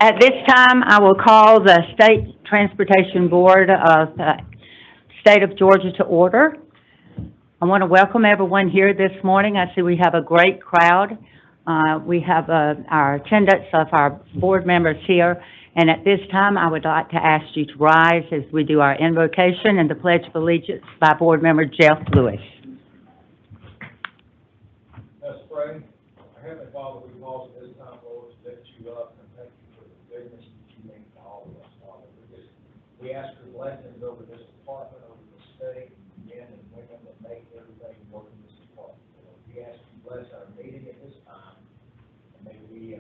At this time, I will call the State Transportation Board of the State of Georgia to order. I want to welcome everyone here this morning. I see we have a great crowd. We have our attendance of our board members here. And at this time, I would like to ask you to rise as we do our invocation and the Pledge of Allegiance by Board Member Jeff Lewis. Let's pray. Our Heavenly Father, we pause at this time, Lord, to lift you up and thank you for the goodness that you make to all of us, Father. We ask for blessings over this department, over the state, men and women that make everything work in this department. Lord, we ask you to bless our meeting at this time, and may we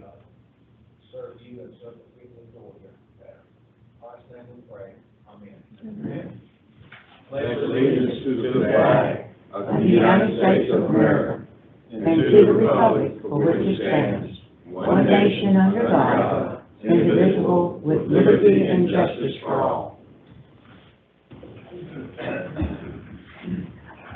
serve you and serve the people of Georgia better. In Christ's name we pray. Amen. Amen. Pledge allegiance to the flag of the United States of America and to the republic for which it stands, one nation under God, indivisible, with liberty and justice for all.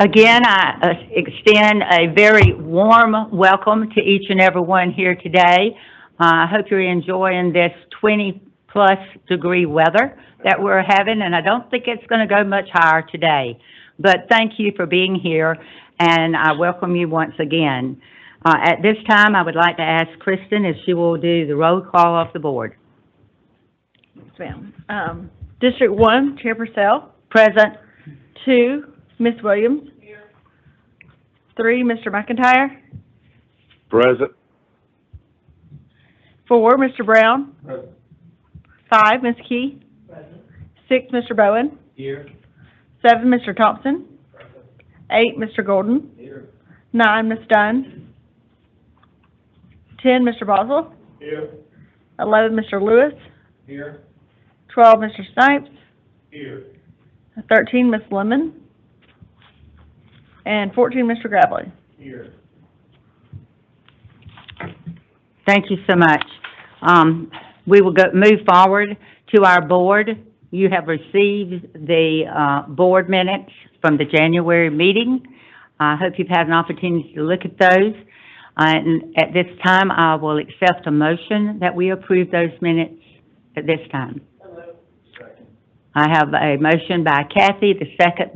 Again, I extend a very warm welcome to each and every one here today. I hope you're enjoying this 20-plus degree weather that we're having, and I don't think it's going to go much higher today. But thank you for being here, and I welcome you once again. At this time, I would like to ask Kristen if she will do the roll call of the board. Yes, ma'am. District 1, Chair Purcell. Present. 2, Ms. Williams. Here. 3, Mr. McIntyre. Present. 4, Mr. Brown. Present. 5, Ms. Key. Present. 6, Mr. Bowen. Here. 7, Mr. Thompson. Present. 8, Mr. Golden. Here. 9, Ms. Dunn. 10, Mr. Boswell. Here. 11, Mr. Lewis. Here. 12, Mr. Snipes. Here. 13, Ms. Lemon. And 14, Mr. Gravely. Here. Thank you so much. We will move forward to our board. You have received the board minutes from the January meeting. I hope you've had an opportunity to look at those. And at this time, I will accept a motion that we approve those minutes at this time. Second. I have a motion by Kathy, the second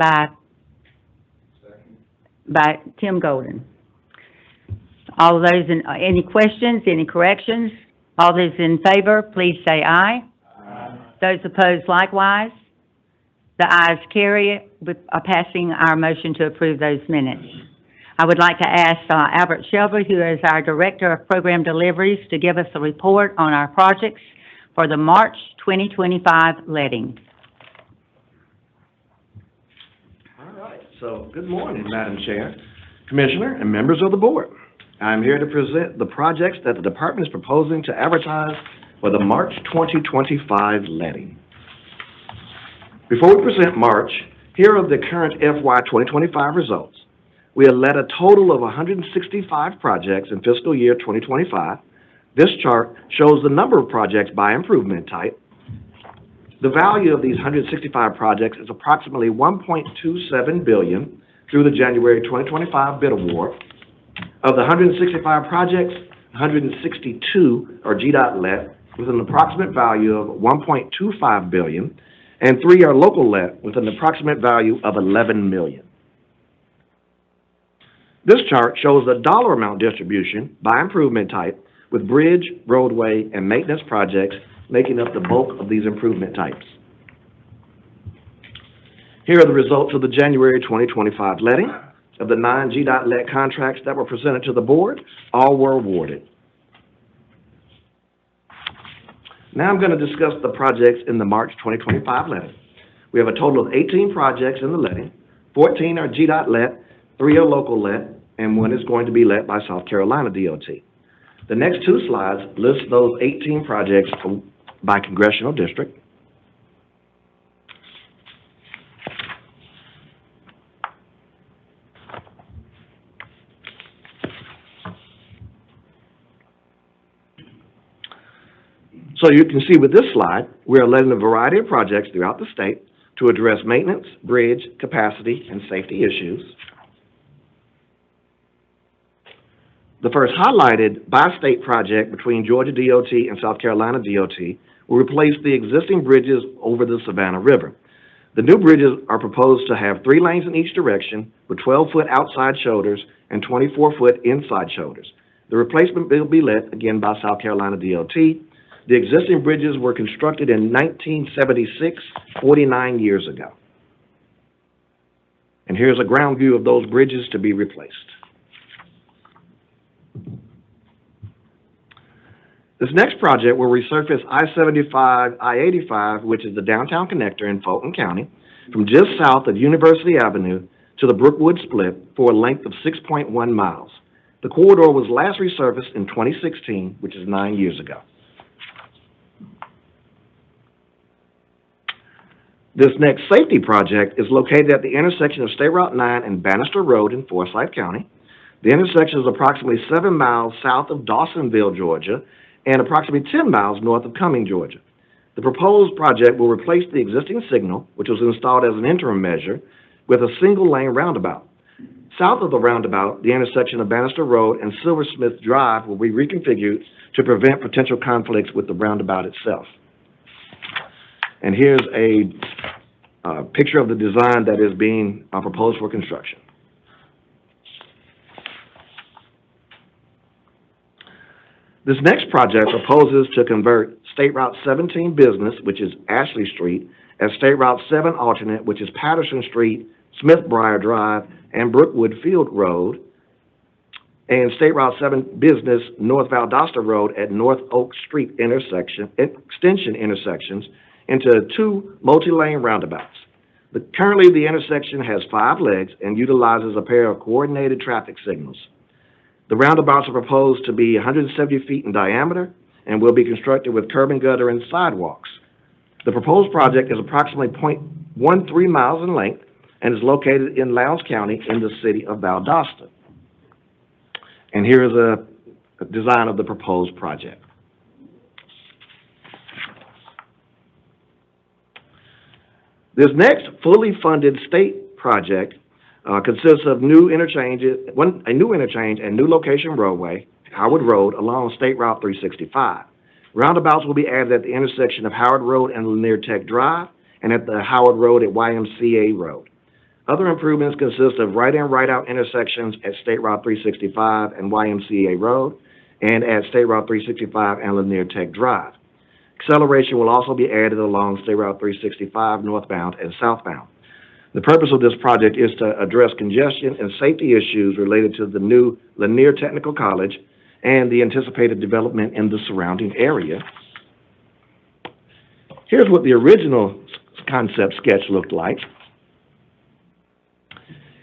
by Tim Golden. All those any questions, any corrections? All those in favor, please say aye. Aye. Those opposed likewise. The ayes carry with passing our motion to approve those minutes. I would like to ask Albert Shelby, who is our Director of Program Deliveries, to give us a report on our projects for the March 2025 letting. All right, so good morning, Madam Chair, Commissioner, and members of the board. I'm here to present the projects that the department is proposing to advertise for the March 2025 letting. Before we present March, here are the current FY 2025 results. We have let a total of 165 projects in fiscal year 2025. This chart shows the number of projects by improvement type. The value of these 165 projects is approximately $1.27 billion through the January 2025 bid award. Of the 165 projects, 162 are GDOT let with an approximate value of $1.25 billion, and 3 are local let with an approximate value of $11 million. This chart shows the dollar amount distribution by improvement type, with bridge, roadway, and maintenance projects making up the bulk of these improvement types. Here are the results of the January 2025 letting. Of the 9 GDOT let contracts that were presented to the board, all were awarded. Now I'm going to discuss the projects in the March 2025 letting. We have a total of 18 projects in the letting. 14 are GDOT let, 3 are local let, and 1 is going to be let by South Carolina DOT. The next 2 slides list those 18 projects by congressional district. So you can see with this slide, we're letting a variety of projects throughout the state to address maintenance, bridge, capacity, and safety issues. The first highlighted bi-state project between Georgia DOT and South Carolina DOT will replace the existing bridges over the Savannah River. The new bridges are proposed to have 3 lanes in each direction with 12-foot outside shoulders and 24-foot inside shoulders. The replacement will be led again by South Carolina DOT. The existing bridges were constructed in 1976, 49 years ago. And here's a ground view of those bridges to be replaced. This next project will resurface I-75, I-85, which is the downtown connector in Fulton County, from just south of University Avenue to the Brookwood Split for a length of 6.1 miles. The corridor was last resurfaced in 2016, which is 9 years ago. This next safety project is located at the intersection of State Route 9 and Bannister Road in Forsyth County. The intersection is approximately 7 miles south of Dawsonville, Georgia, and approximately 10 miles north of Cumming, Georgia. The proposed project will replace the existing signal, which was installed as an interim measure, with a single-lane roundabout. South of the roundabout, the intersection of Bannister Road and Silversmith Drive will be reconfigured to prevent potential conflicts with the roundabout itself. And here's a picture of the design that is being proposed for construction. This next project proposes to convert State Route 17 business, which is Ashley Street, as State Route 7 alternate, which is Patterson Street, Smithbriar Drive, and Brookwood Field Road, and State Route 7 business North Valdosta Road at North Oak Street extension intersections into 2 multi-lane roundabouts. Currently, the intersection has 5 legs and utilizes a pair of coordinated traffic signals. The roundabouts are proposed to be 170 feet in diameter and will be constructed with curb and gutter and sidewalks. The proposed project is approximately 0.13 miles in length and is located in Lowndes County in the city of Valdosta. And here is a design of the proposed project. This next fully funded state project consists of a new interchange and new location roadway, Howard Road, along State Route 365. Roundabouts will be added at the intersection of Howard Road and Lanier Tech Drive, and at the Howard Road at YMCA Road. Other improvements consist of right-in, right-out intersections at State Route 365 and YMCA Road, and at State Route 365 and Lanier Tech Drive. Acceleration will also be added along State Route 365 northbound and southbound. The purpose of this project is to address congestion and safety issues related to the new Lanier Technical College and the anticipated development in the surrounding area. Here's what the original concept sketch looked like.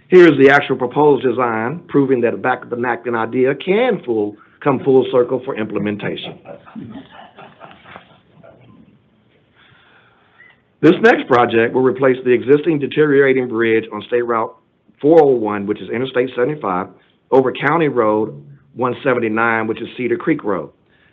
Here's the actual proposed design, proving that a back-of-the-napkin idea can come full circle for implementation. This next project will replace the existing deteriorating bridge on State Route 401, which is Interstate 75, over County Road 179, which is Cedar Creek Road.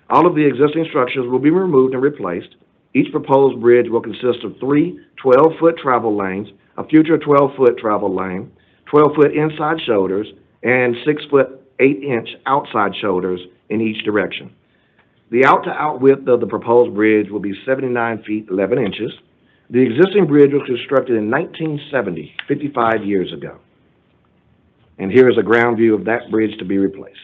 All of the existing structures will be removed and replaced. Each proposed bridge will consist of 3 12-foot travel lanes, a future 12-foot travel lane, 12-foot inside shoulders, and 6-foot 8-inch outside shoulders in each direction. The out-to-out width of the proposed bridge will be 79 feet 11 inches. The existing bridge was constructed in 1970, 55 years ago. And here is a ground view of that bridge to be replaced.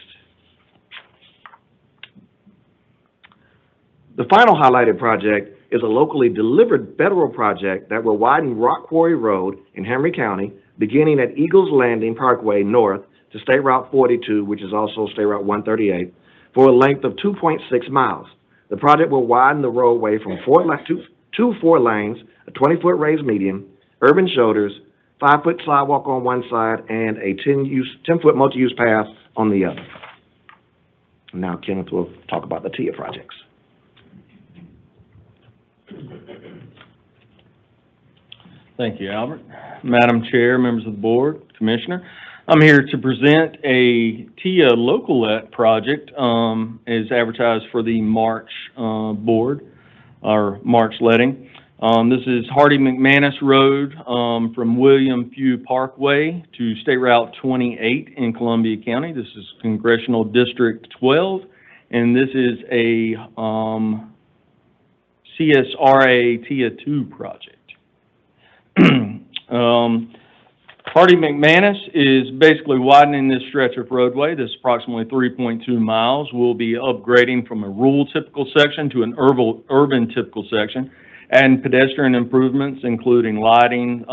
The final highlighted project is a locally delivered federal project that will widen Rock Quarry Road in Henry County, beginning at Eagles Landing Parkway north to State Route 42, which is also State Route 138, for a length of 2.6 miles. The project will widen the roadway from 4 lanes, a 20-foot raised median, urban shoulders, 5-foot sidewalk on one side, and a 10-foot multi-use path on the other. Now Kenneth will talk about the TIA projects. Thank you, Albert. Madam Chair, members of the board, Commissioner, I'm here to present a TIA local let project as advertised for the March board, or March letting. This is Hardy McManus Road, from William Few Parkway to State Route 28 in Columbia County. This is Congressional District 12, and this is a, CSRA TIA 2 project. Hardy McManus is basically widening this stretch of roadway. This is approximately 3.2 miles. We'll be upgrading from a rural typical section to an urban typical section, and pedestrian improvements, including lighting,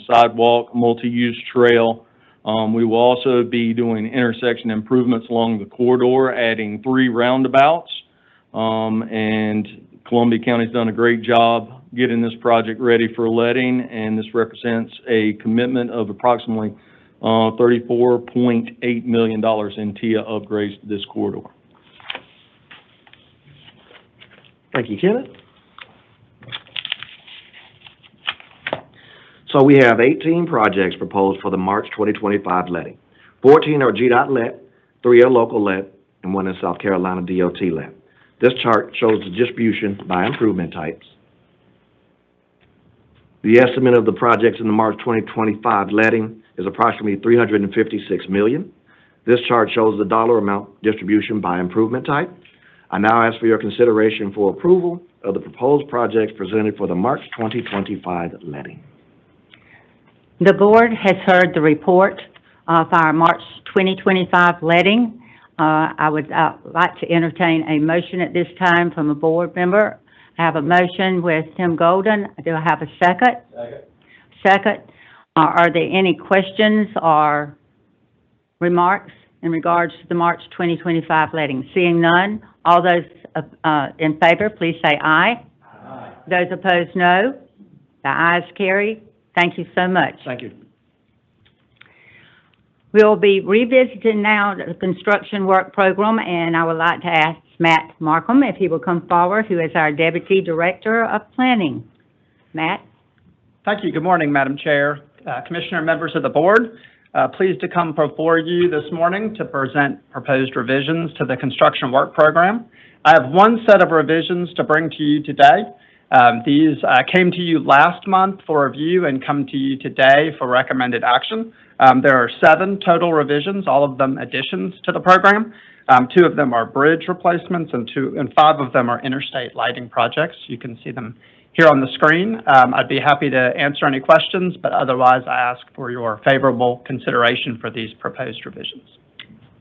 sidewalk, multi-use trail. We will also be doing intersection improvements along the corridor, adding 3 roundabouts. And Columbia County's done a great job getting this project ready for letting, and this represents a commitment of approximately $34.8 million in TIA upgrades to this corridor. Thank you, Kenneth. So we have 18 projects proposed for the March 2025 letting. 14 are GDOT let, 3 are local let, and 1 is South Carolina DOT let. This chart shows the distribution by improvement types. The estimate of the projects in the March 2025 letting is approximately $356 million. This chart shows the dollar amount distribution by improvement type. I now ask for your consideration for approval of the proposed projects presented for the March 2025 letting. The board has heard the report of our March 2025 letting. I would like to entertain a motion at this time from a board member. I have a motion with Tim Golden. Do I have a second? Second. Are there any questions or remarks in regards to the March 2025 letting? Seeing none, all those in favor, please say aye. Aye. Those opposed, no. The ayes carry. Thank you so much. Thank you. We'll be revisiting now the construction work program, and I would like to ask Matt Markham if he will come forward, who is our Deputy Director of Planning. Matt? Thank you. Good morning, Madam Chair, Commissioner, and members of the board. Pleased to come before you this morning to present proposed revisions to the construction work program. I have 1 set of revisions to bring to you today. These came to you last month for review and come to you today for recommended action. There are 7 total revisions, all of them additions to the program. 2 of them are bridge replacements, and 5 of them are interstate lighting projects. You can see them here on the screen. I'd be happy to answer any questions, but otherwise I ask for your favorable consideration for these proposed revisions.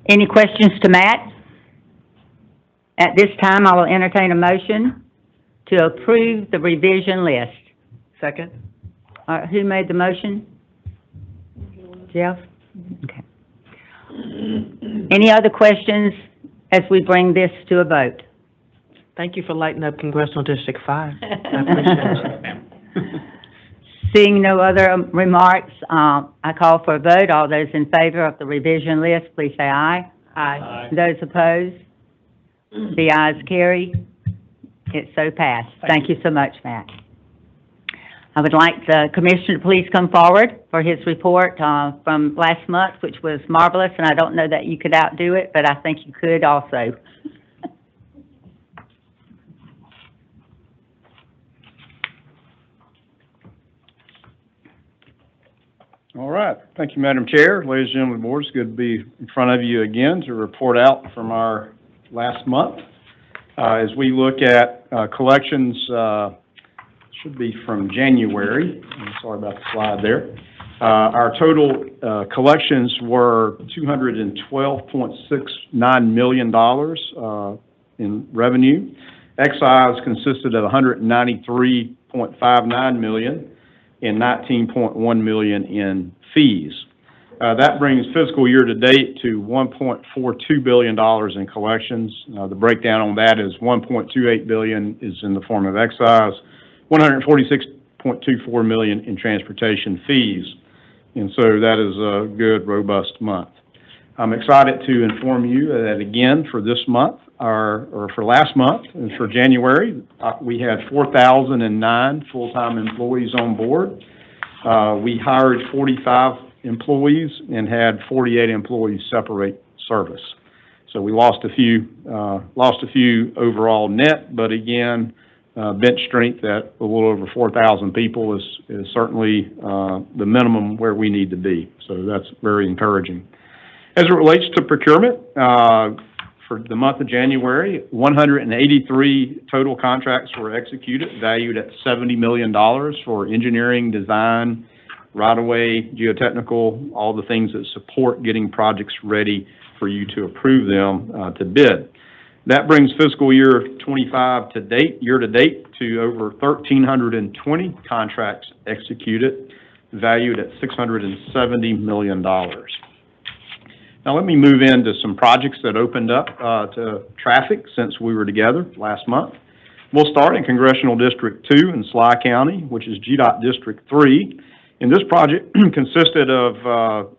Any questions to Matt? At this time, I will entertain a motion to approve the revision list. Second. Who made the motion? Jeff? Okay. Any other questions as we bring this to a vote? Thank you for lighting up Congressional District 5. I appreciate it. Seeing no other remarks, I call for a vote. All those in favor of the revision list, please say aye. Aye. Those opposed? The ayes carry. It's so passed. Thank you so much, Matt. I would like the Commissioner to please come forward for his report from last month, which was marvelous, and I don't know that you could outdo it, but I think you could also. All right. Thank you, Madam Chair. Ladies and gentlemen of the board, it's good to be in front of you again to report out from our last month. As we look at collections, should be from January. I'm sorry about the slide there. Our total collections were $212.69 million in revenue. Excise consisted of $193.59 million and $19.1 million in fees. That brings fiscal year to date to $1.42 billion in collections. The breakdown on that is $1.28 billion is in the form of excise, $146.24 million in transportation fees. And so that is a good, robust month. I'm excited to inform you that again for this month, or for last month, and for January, we had 4,009 full-time employees on board. We hired 45 employees and had 48 employees separate service. So we lost a few overall net, but again, bench strength at a little over 4,000 people is certainly the minimum where we need to be. So that's very encouraging. As it relates to procurement, for the month of January, 183 total contracts were executed, valued at $70 million for engineering, design, right-of-way, geotechnical, all the things that support getting projects ready for you to approve them to bid. That brings fiscal year 25 to date, year to date, to over 1,320 contracts executed, valued at $670 million. Now let me move into some projects that opened up to traffic since we were together last month. We'll start in Congressional District 2 in Sly County, which is GDOT District 3. And this project consisted of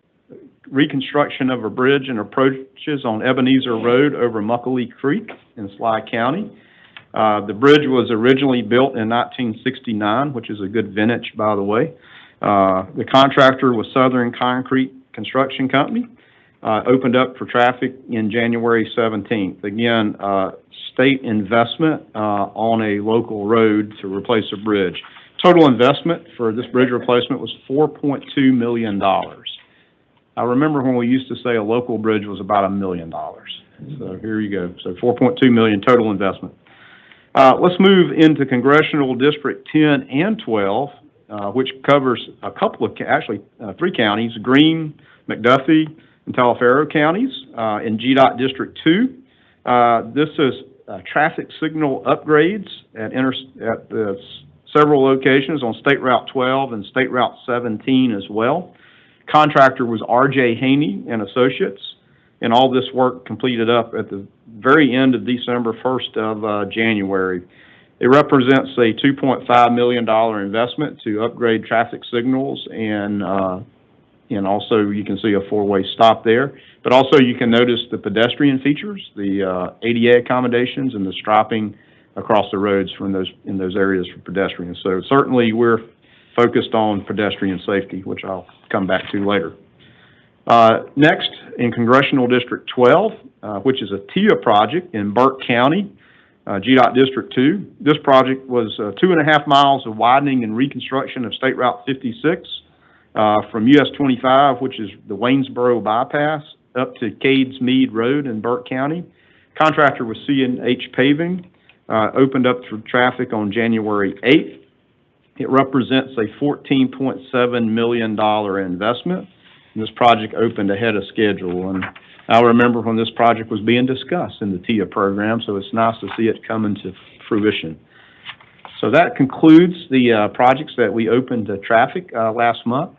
reconstruction of a bridge and approaches on Ebenezer Road over Muckalee Creek in Sly County. The bridge was originally built in 1969, which is a good vintage, by the way. The contractor was Southern Concrete Construction Company. Opened up for traffic in January 17th. Again, state investment on a local road to replace a bridge. Total investment for this bridge replacement was $4.2 million. I remember when we used to say a local bridge was about $1 million. So here you go. So $4.2 million total investment. Let's move into Congressional District 10 and 12, which covers a couple of, actually, 3 counties, Greene, McDuffie, and Talaferro counties, in GDOT District 2. This is traffic signal upgrades at several locations on State Route 12 and State Route 17 as well. Contractor was R.J. Haney and Associates, and all this work completed up at the very end of December, 1st of January. It represents a $2.5 million investment to upgrade traffic signals, and also you can see a 4-way stop there. But also you can notice the pedestrian features, the ADA accommodations, and the striping across the roads in those areas for pedestrians. So certainly we're focused on pedestrian safety, which I'll come back to later. Next, in Congressional District 12, which is a TIA project in Burke County, GDOT District 2. This project was 2.5 miles of widening and reconstruction of State Route 56 from US 25, which is the Waynesboro bypass, up to Cades Mead Road in Burke County. Contractor was C&H Paving, opened up for traffic on January 8th. It represents a $14.7 million investment. And this project opened ahead of schedule. And I remember when this project was being discussed in the TIA program, so it's nice to see it come into fruition. So that concludes the projects that we opened to traffic last month.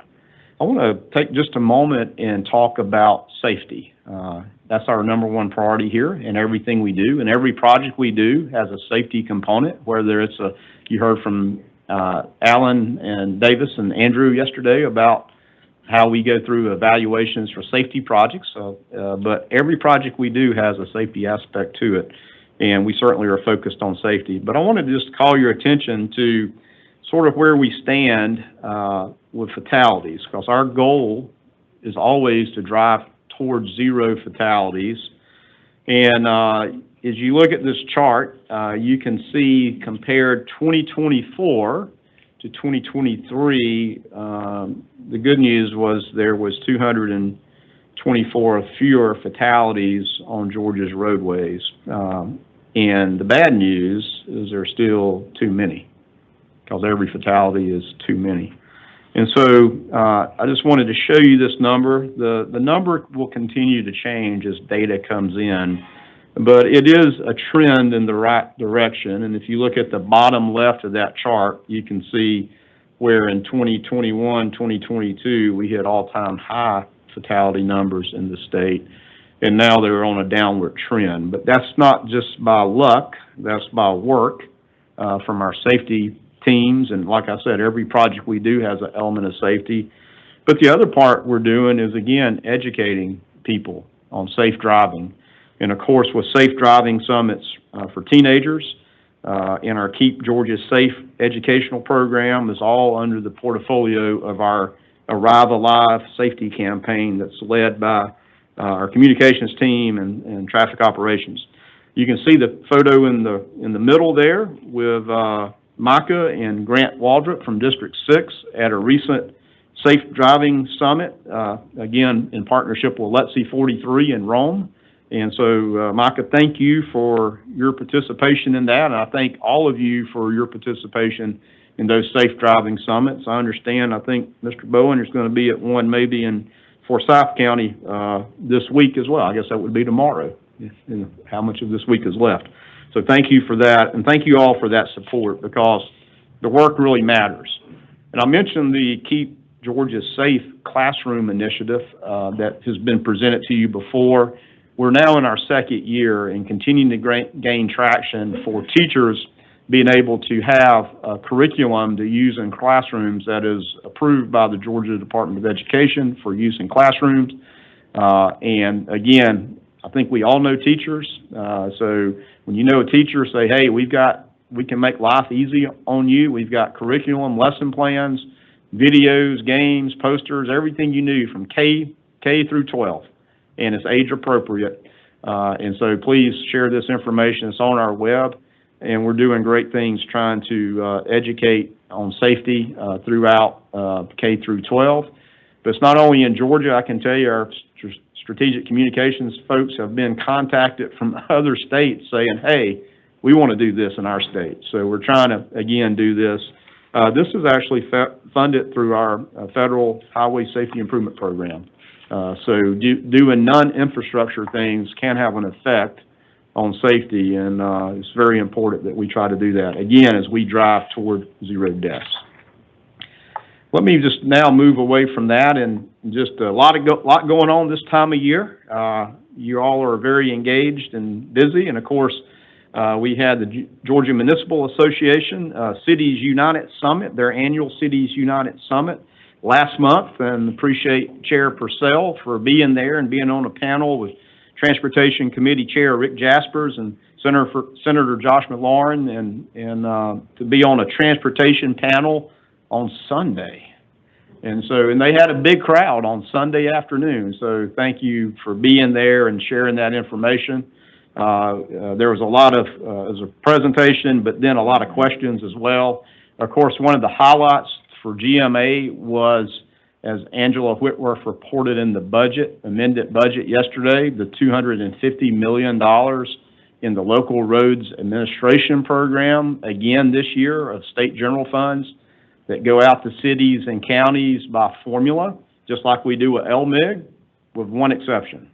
I want to take just a moment and talk about safety. That's our #1 priority here in everything we do. And every project we do has a safety component, whether it's you heard from Alan and Davis and Andrew yesterday about how we go through evaluations for safety projects. But every project we do has a safety aspect to it, and we certainly are focused on safety. But I wanted to just call your attention to sort of where we stand with fatalities, because our goal is always to drive towards 0 fatalities. And as you look at this chart, you can see compared 2024 to 2023, the good news was there was 224 fewer fatalities on Georgia's roadways. And the bad news is there are still too many, because every fatality is too many. And so I just wanted to show you this number. The number will continue to change as data comes in, but it is a trend in the right direction. And if you look at the bottom left of that chart, you can see where in 2021, 2022, we hit all-time high fatality numbers in the state, and now they're on a downward trend. But that's not just by luck, that's by work from our safety teams. And like I said, every project we do has an element of safety. But the other part we're doing is, again, educating people on safe driving. And of course, with Safe Driving Summits for teenagers, and our Keep Georgia Safe educational program is all under the portfolio of our Arrive Alive safety campaign that's led by our communications team and traffic operations. You can see the photo in the middle there with Micah and Grant Waldrop from District 6 at a recent Safe Driving Summit, again, in partnership with LETC 43 in Rome. And so, Micah, thank you for your participation in that, and I thank all of you for your participation in those Safe Driving Summits. I understand, I think Mr. Bowen is going to be at one maybe in Forsyth County this week as well. I guess that would be tomorrow, how much of this week is left. So thank you for that, and thank you all for that support, because the work really matters. And I mentioned the Keep Georgia Safe Classroom Initiative that has been presented to you before. We're now in our second year and continuing to gain traction for teachers being able to have a curriculum to use in classrooms that is approved by the Georgia Department of Education for use in classrooms. And again, I think we all know teachers. So when you know a teacher, say, hey, we can make life easy on you. We've got curriculum, lesson plans, videos, games, posters, everything you need from K through 12. And it's age appropriate. And so please share this information. It's on our web, and we're doing great things trying to educate on safety throughout K through 12. But it's not only in Georgia. I can tell you our strategic communications folks have been contacted from other states saying, hey, we want to do this in our state. So we're trying to, again, do this. This is actually funded through our federal highway safety improvement program. So doing non-infrastructure things can have an effect on safety, and it's very important that we try to do that, again, as we drive toward zero deaths. Let me just now move away from that, and just a lot going on this time of year. You all are very engaged and busy, and of course, we had the Georgia Municipal Association Cities United Summit, their annual Cities United Summit last month, and appreciate Chair Purcell for being there and being on a panel with Transportation Committee Chair Rick Jaspers and Senator Josh McLaurin, and to be on a transportation panel on Sunday. And they had a big crowd on Sunday afternoon. So thank you for being there and sharing that information. There was a lot of, as a presentation, but then a lot of questions as well. Of course, one of the highlights for GMA was, as Angela Whitworth reported in the amended budget yesterday, the $250 million in the Local Roads Administration Program, again this year, of state general funds that go out to cities and counties by formula, just like we do with LMIG, with one exception.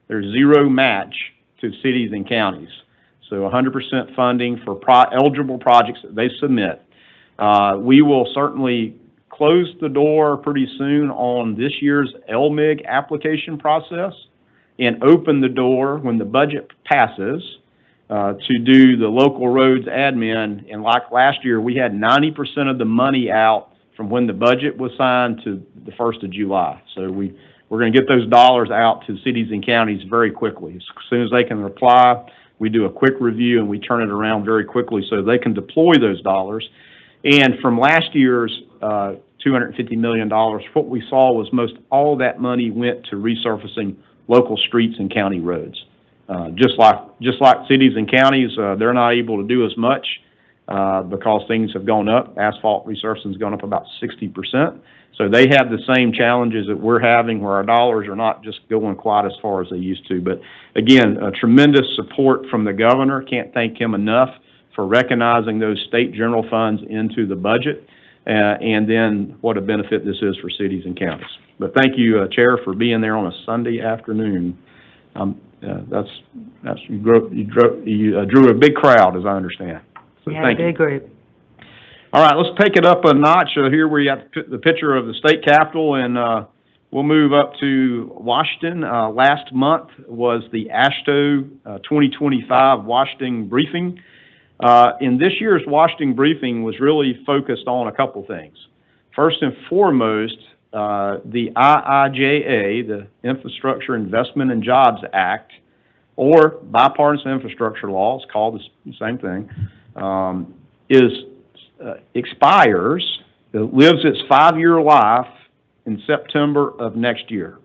There's zero match to cities and counties. So 100% funding for eligible projects that they submit. We will certainly close the door pretty soon on this year's LMIG application process and open the door when the budget passes to do the local roads admin. And like last year, we had 90% of the money out from when the budget was signed to the 1st of July. So we're going to get those dollars out to cities and counties very quickly. As soon as they can reply, we do a quick review and we turn it around very quickly so they can deploy those dollars. And from last year's $250 million, what we saw was most all that money went to resurfacing local streets and county roads. Just like cities and counties, they're not able to do as much because things have gone up. Asphalt resurfacing has gone up about 60%. So they have the same challenges that we're having, where our dollars are not just going quite as far as they used to. But again, tremendous support from the governor. Can't thank him enough for recognizing those state general funds into the budget, and then what a benefit this is for cities and counties. But thank you, Chair, for being there on a Sunday afternoon. You drew a big crowd, as I understand. So Yeah, thank you. big group. All right, let's take it up a notch. Here we got the picture of the state capitol, and we'll move up to Washington. Last month was the AASHTO 2025 Washington briefing. And this year's Washington briefing was really focused on a couple things. First and foremost, the IIJA, the Infrastructure Investment and Jobs Act, or Bipartisan Infrastructure Law, it's called the same thing, expires, it lives its 5-year life in September of next year.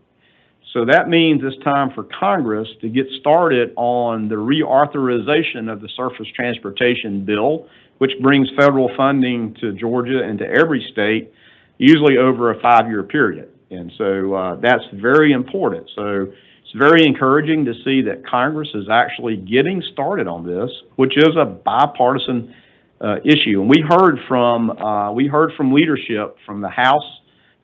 So that means it's time for Congress to get started on the reauthorization of the Surface Transportation Bill, which brings federal funding to Georgia and to every state, usually over a 5-year period. And so that's very important. So it's very encouraging to see that Congress is actually getting started on this, which is a bipartisan issue. And we heard from leadership from the House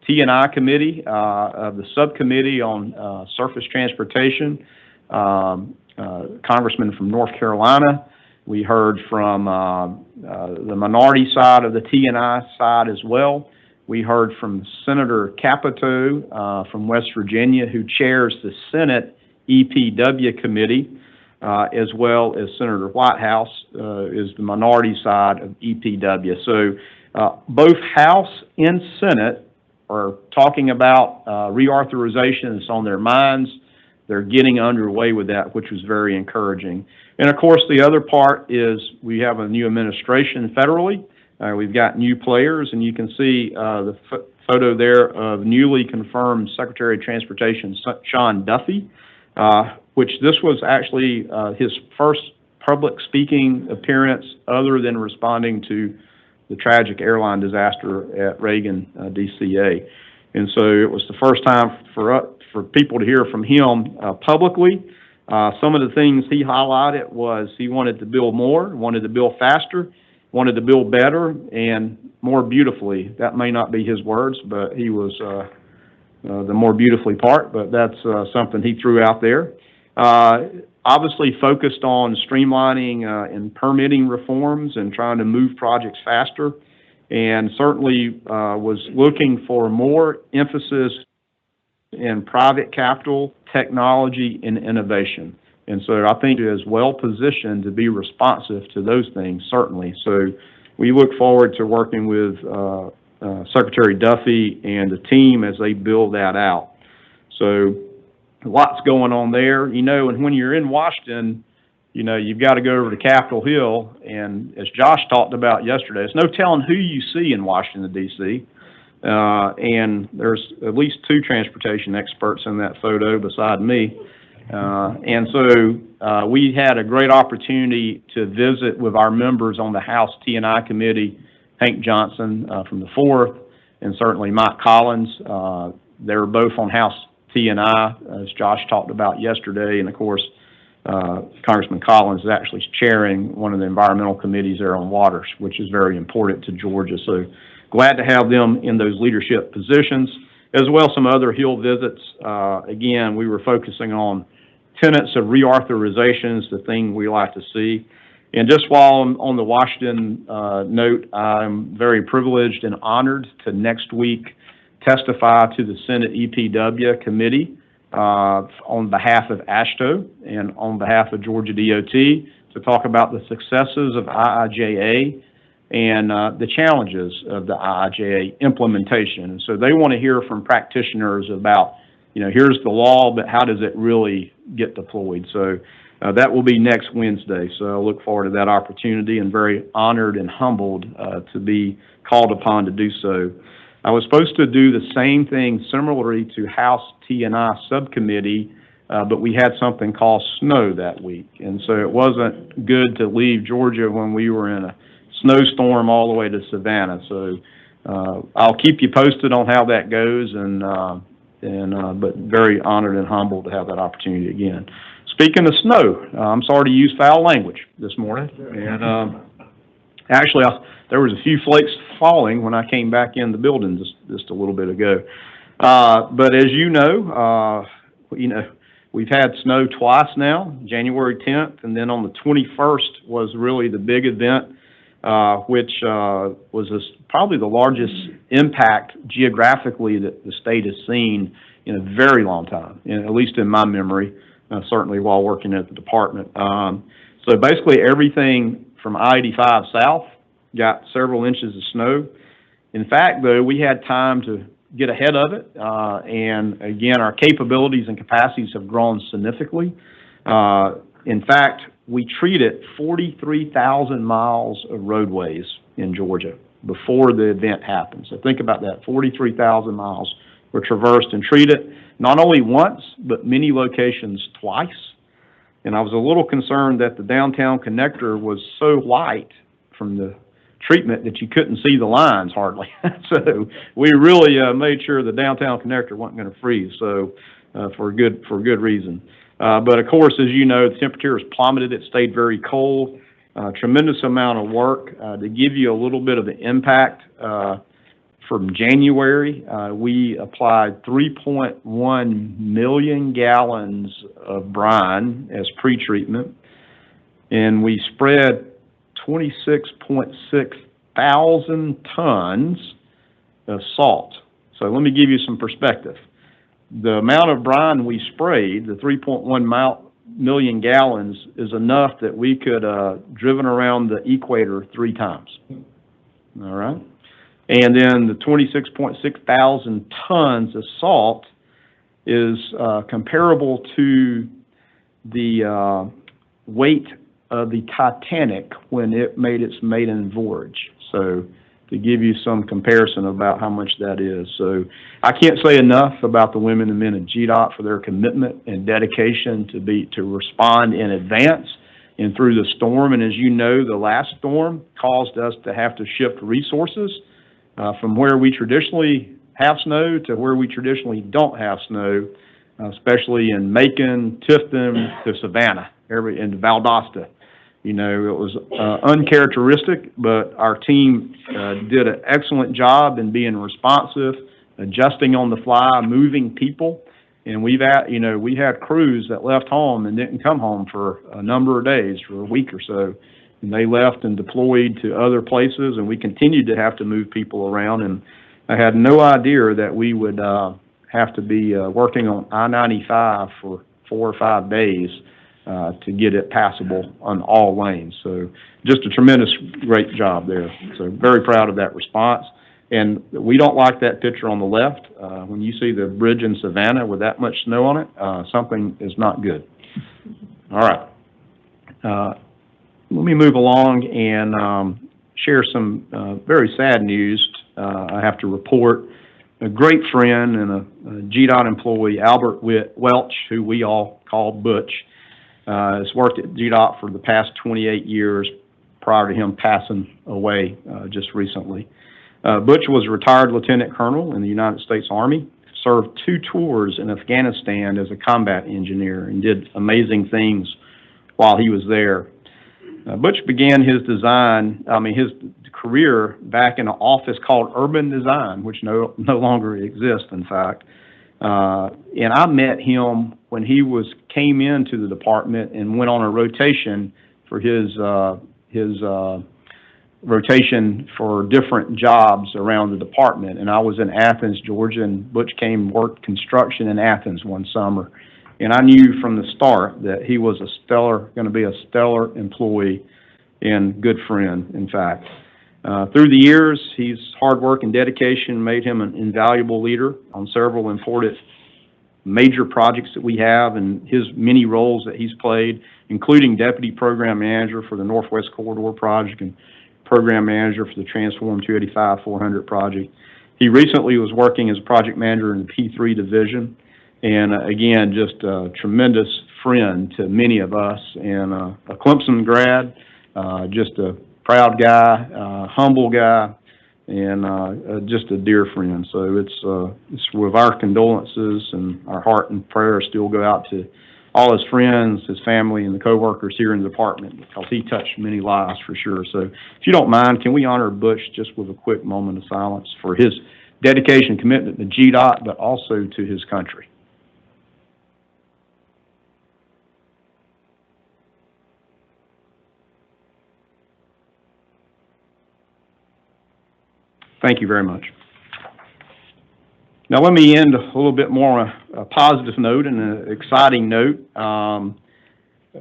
T&I Committee, of the Subcommittee on Surface Transportation, Congressman from North Carolina. We heard from the minority side of the T&I side as well. We heard from Senator Capito from West Virginia, who chairs the Senate EPW Committee, as well as Senator Whitehouse is the minority side of EPW. So both House and Senate are talking about reauthorization. It's on their minds. They're getting underway with that, which was very encouraging. And of course, the other part is we have a new administration federally. We've got new players, and you can see the photo there of newly confirmed Secretary of Transportation Sean Duffy, which this was actually his first public speaking appearance other than responding to the tragic airline disaster at Reagan DCA. And so it was the first time for people to hear from him publicly. Some of the things he highlighted was he wanted to build more, wanted to build faster, wanted to build better and more beautifully. That may not be his words, but he was the more beautifully part, but that's something he threw out there. Obviously focused on streamlining and permitting reforms and trying to move projects faster, and certainly was looking for more emphasis in private capital, technology, and innovation. And so I think it is well positioned to be responsive to those things, certainly. So we look forward to working with Secretary Duffy and the team as they build that out. So lots going on there, and when you're in Washington, you've got to go over to Capitol Hill, and as Josh talked about yesterday, there's no telling who you see in Washington, D.C., and there's at least 2 transportation experts in that photo beside me. And so we had a great opportunity to visit with our members on the House T&I Committee, Hank Johnson from the 4th, and certainly Mike Collins. They were both on House T&I, as Josh talked about yesterday, and of course, Congressman Collins is actually chairing one of the environmental committees there on waters, which is very important to Georgia. So glad to have them in those leadership positions, as well as some other Hill visits. Again, we were focusing on tenets of reauthorizations, the thing we like to see. And just while I'm on the Washington note, I'm very privileged and honored to next week testify to the Senate EPW committee on behalf of AASHTO and on behalf of Georgia DOT to talk about the successes of IIJA and the challenges of the IIJA implementation. And so they want to hear from practitioners about, here's the law, but how does it really get deployed? So that will be next Wednesday. So I look forward to that opportunity and very honored and humbled to be called upon to do so. I was supposed to do the same thing similarly to House T&I subcommittee, but we had something called snow that week. And so it wasn't good to leave Georgia when we were in a snowstorm all the way to Savannah. So I'll keep you posted on how that goes, but very honored and humbled to have that opportunity again. Speaking of snow, I'm sorry to use foul language this morning. And actually, there was a few flakes falling when I came back in the building just a little bit ago. But as you know, we've had snow twice now, January 10th, and then on the 21st was really the big event, which was probably the largest impact geographically that the state has seen in a very long time, at least in my memory, certainly while working at the department. So basically everything from I-85 south got several inches of snow. In fact, though, we had time to get ahead of it, and again, our capabilities and capacities have grown significantly. In fact, we treated 43,000 miles of roadways in Georgia before the event happened. So think about that, 43,000 miles were traversed and treated, not only once, but many locations twice. And I was a little concerned that the downtown connector was so light from the treatment that you couldn't see the lines hardly. So we really made sure the downtown connector wasn't going to freeze, so for good reason. But of course, as you know, the temperature has plummeted. It stayed very cold. Tremendous amount of work. To give you a little bit of the impact, from January, we applied 3.1 million gallons of brine as pretreatment, and we spread 26.6 thousand tons of salt. So let me give you some perspective. The amount of brine we sprayed, the 3.1 million gallons, is enough that we could driven around the equator 3 times. All right? And then the 26.6 thousand tons of salt is comparable to the weight of the Titanic when it made its maiden voyage. So to give you some comparison about how much that is. So I can't say enough about the women and men of GDOT for their commitment and dedication to respond in advance and through the storm. And as you know, the last storm caused us to have to shift resources from where we traditionally have snow to where we traditionally don't have snow, especially in Macon, Tifton, to Savannah, and Valdosta. You know, it was uncharacteristic, but our team did an excellent job in being responsive, adjusting on the fly, moving people. And we had crews that left home and didn't come home for a number of days, for a week or so. And they left and deployed to other places, and we continued to have to move people around. And I had no idea that we would have to be working on I-95 for 4 or 5 days to get it passable on all lanes. So just a tremendous, great job there. So very proud of that response. And we don't like that picture on the left. When you see the bridge in Savannah with that much snow on it, something is not good. All right. Let me move along and share some very sad news. I have to report a great friend and a GDOT employee, Albert Welch, who we all call Butch, has worked at GDOT for the past 28 years prior to him passing away just recently. Butch was a retired lieutenant colonel in the United States Army, served 2 tours in Afghanistan as a combat engineer, and did amazing things while he was there. Butch began his career back in an office called Urban Design, which no longer exists, in fact. And I met him when he came into the department and went on a rotation for his rotation for different jobs around the department. And I was in Athens, Georgia, and Butch came and worked construction in Athens one summer. And I knew from the start that he was going to be a stellar employee and good friend, in fact. Through the years, his hard work and dedication made him an invaluable leader on several important major projects that we have, and his many roles that he's played, including Deputy Program Manager for the Northwest Corridor Project and Program Manager for the Transform 285-400 project. He recently was working as Project Manager in the P3 Division, and again, just a tremendous friend to many of us, and a Clemson grad, just a proud guy, humble guy, and just a dear friend. So it's with our condolences, and our heart and prayers still go out to all his friends, his family, and the coworkers here in the department, because he touched many lives for sure. So if you don't mind, can we honor Butch just with a quick moment of silence for his dedication and commitment to GDOT, but also to his country. Thank you very much. Now let me end a little bit more on a positive note and an exciting note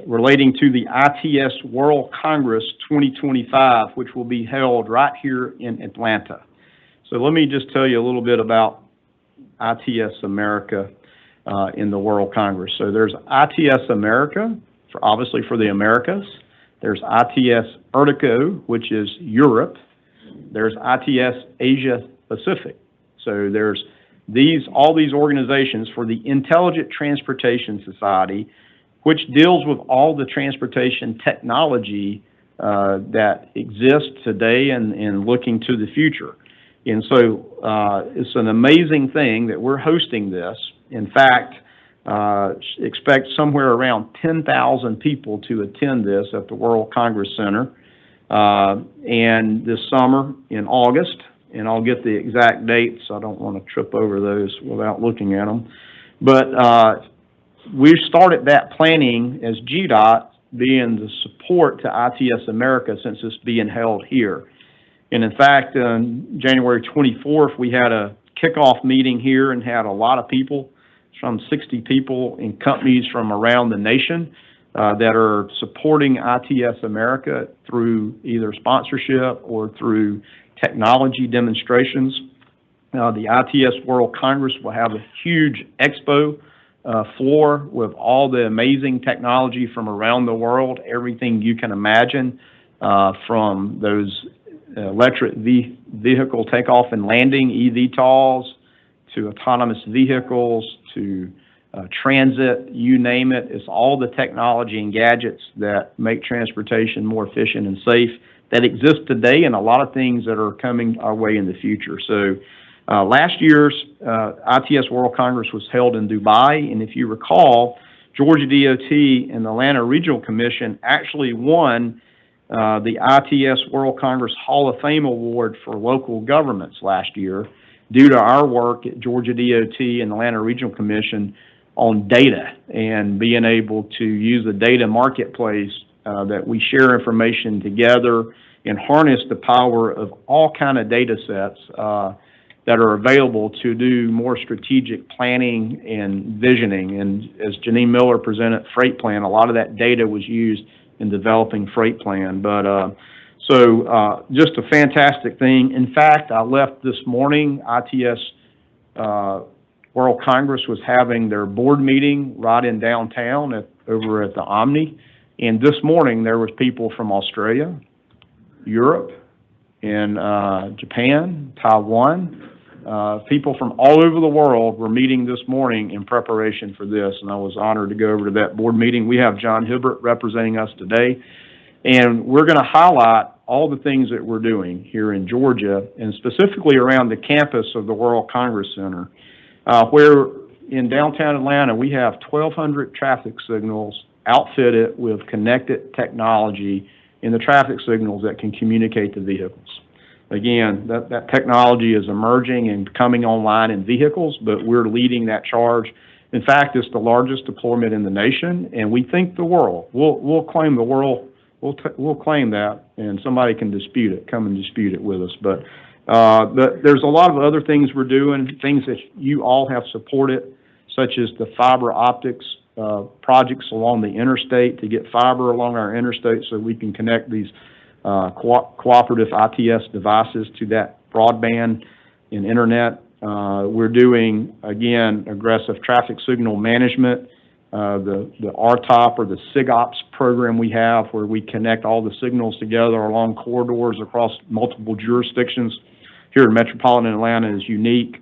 relating to the ITS World Congress 2025, which will be held right here in Atlanta. So let me just tell you a little bit about ITS America in the World Congress. So there's ITS America, obviously for the Americas. There's ITS Ertico, which is Europe. There's ITS Asia Pacific. So there's all these organizations for the Intelligent Transportation Society, which deals with all the transportation technology that exists today and looking to the future. And so it's an amazing thing that we're hosting this. In fact, expect somewhere around 10,000 people to attend this at the World Congress Center. And this summer in August, and I'll get the exact dates. I don't want to trip over those without looking at them. But we started that planning as GDOT, being the support to ITS America since it's being held here. And in fact, on January 24th, we had a kickoff meeting here and had a lot of people, some 60 people and companies from around the nation that are supporting ITS America through either sponsorship or through technology demonstrations. The ITS World Congress will have a huge expo floor with all the amazing technology from around the world, everything you can imagine, from those electric vehicle takeoff and landing, eVTOLs, to autonomous vehicles, to transit, you name it. It's all the technology and gadgets that make transportation more efficient and safe that exist today, and a lot of things that are coming our way in the future. So last year's ITS World Congress was held in Dubai, and if you recall, Georgia DOT and the Atlanta Regional Commission actually won the ITS World Congress Hall of Fame Award for local governments last year due to our work at Georgia DOT and the Atlanta Regional Commission on data and being able to use the data marketplace that we share information together and harness the power of all kind of data sets that are available to do more strategic planning and visioning. And as Janine Miller presented Freight Plan, a lot of that data was used in developing Freight Plan. But so just a fantastic thing. In fact, I left this morning, ITS World Congress was having their board meeting right in downtown over at the Omni. And this morning, there was people from Australia, Europe, and Japan, Taiwan. People from all over the world were meeting this morning in preparation for this, and I was honored to go over to that board meeting. We have John Hibbert representing us today, and we're going to highlight all the things that we're doing here in Georgia, and specifically around the campus of the World Congress Center, where in downtown Atlanta we have 1,200 traffic signals outfitted with connected technology in the traffic signals that can communicate to vehicles. Again, that technology is emerging and coming online in vehicles, but we're leading that charge. In fact, it's the largest deployment in the nation, and we think the world. We'll claim the world. We'll claim that, and somebody can dispute it. Come and dispute it with us. But there's a lot of other things we're doing, things that you all have supported, such as the fiber optics projects along the interstate to get fiber along our interstate so we can connect these cooperative ITS devices to that broadband and internet. We're doing, again, aggressive traffic signal management, the RTOP or the SIGOPS program we have, where we connect all the signals together along corridors across multiple jurisdictions. Here in metropolitan Atlanta is unique.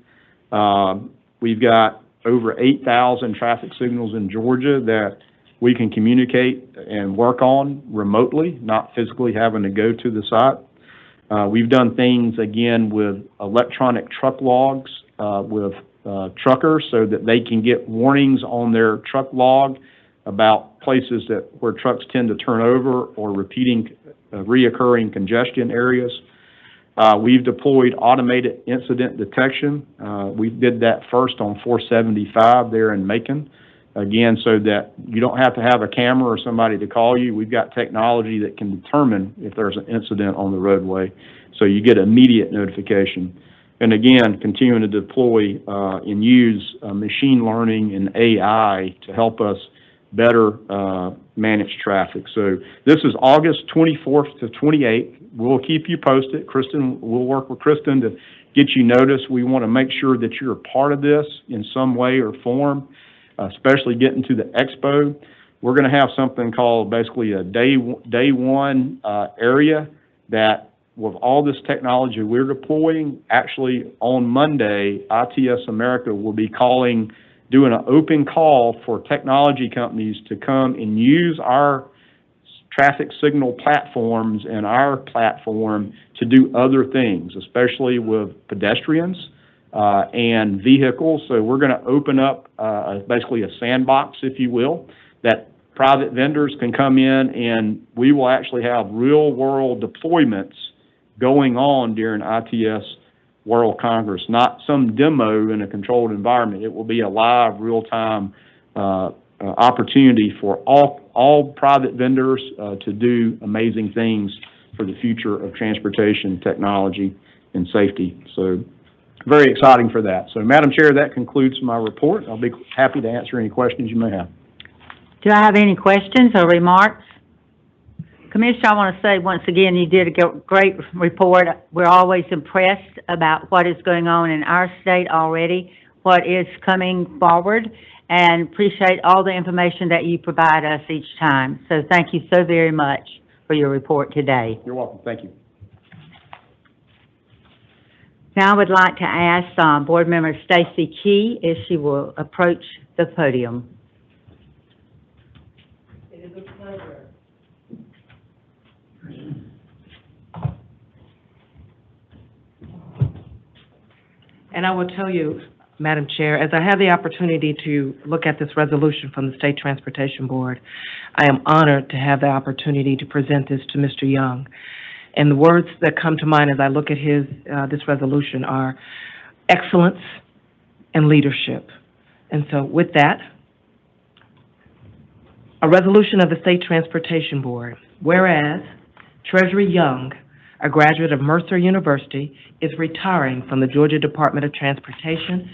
We've got over 8,000 traffic signals in Georgia that we can communicate and work on remotely, not physically having to go to the site. We've done things, again, with electronic truck logs with truckers so that they can get warnings on their truck log about places where trucks tend to turn over or reoccurring congestion areas. We've deployed automated incident detection. We did that first on 475 there in Macon. Again, so that you don't have to have a camera or somebody to call you. We've got technology that can determine if there's an incident on the roadway, so you get immediate notification. And again, continuing to deploy and use machine learning and AI to help us better manage traffic. So this is August 24th to 28th. We'll keep you posted. We'll work with Kristen to get you notice. We want to make sure that you're a part of this in some way or form, especially getting to the expo. We're going to have something called basically a day one area that with all this technology we're deploying, actually on Monday, ITS America will be doing an open call for technology companies to come and use our traffic signal platforms and our platform to do other things, especially with pedestrians and vehicles. So we're going to open up basically a sandbox, if you will, that private vendors can come in, and we will actually have real-world deployments going on during ITS World Congress, not some demo in a controlled environment. It will be a live, real-time opportunity for all private vendors to do amazing things for the future of transportation technology and safety. So very exciting for that. So, Madam Chair, that concludes my report. I'll be happy to answer any questions you may have. Do I have any questions or remarks? Commissioner, I want to say once again, you did a great report. We're always impressed about what is going on in our state already, what is coming forward, and appreciate all the information that you provide us each time. So thank you so very much for your report today. You're welcome. Thank you. Now I would like to ask Board Member Stacy Key if she will approach the podium. It is a pleasure. And I will tell you, Madam Chair, as I have the opportunity to look at this resolution from the State Transportation Board, I am honored to have the opportunity to present this to Mr. Young. And the words that come to mind as I look at this resolution are excellence and leadership. And so with that, a resolution of the State Transportation Board, whereas Treasury Young, a graduate of Mercer University, is retiring from the Georgia Department of Transportation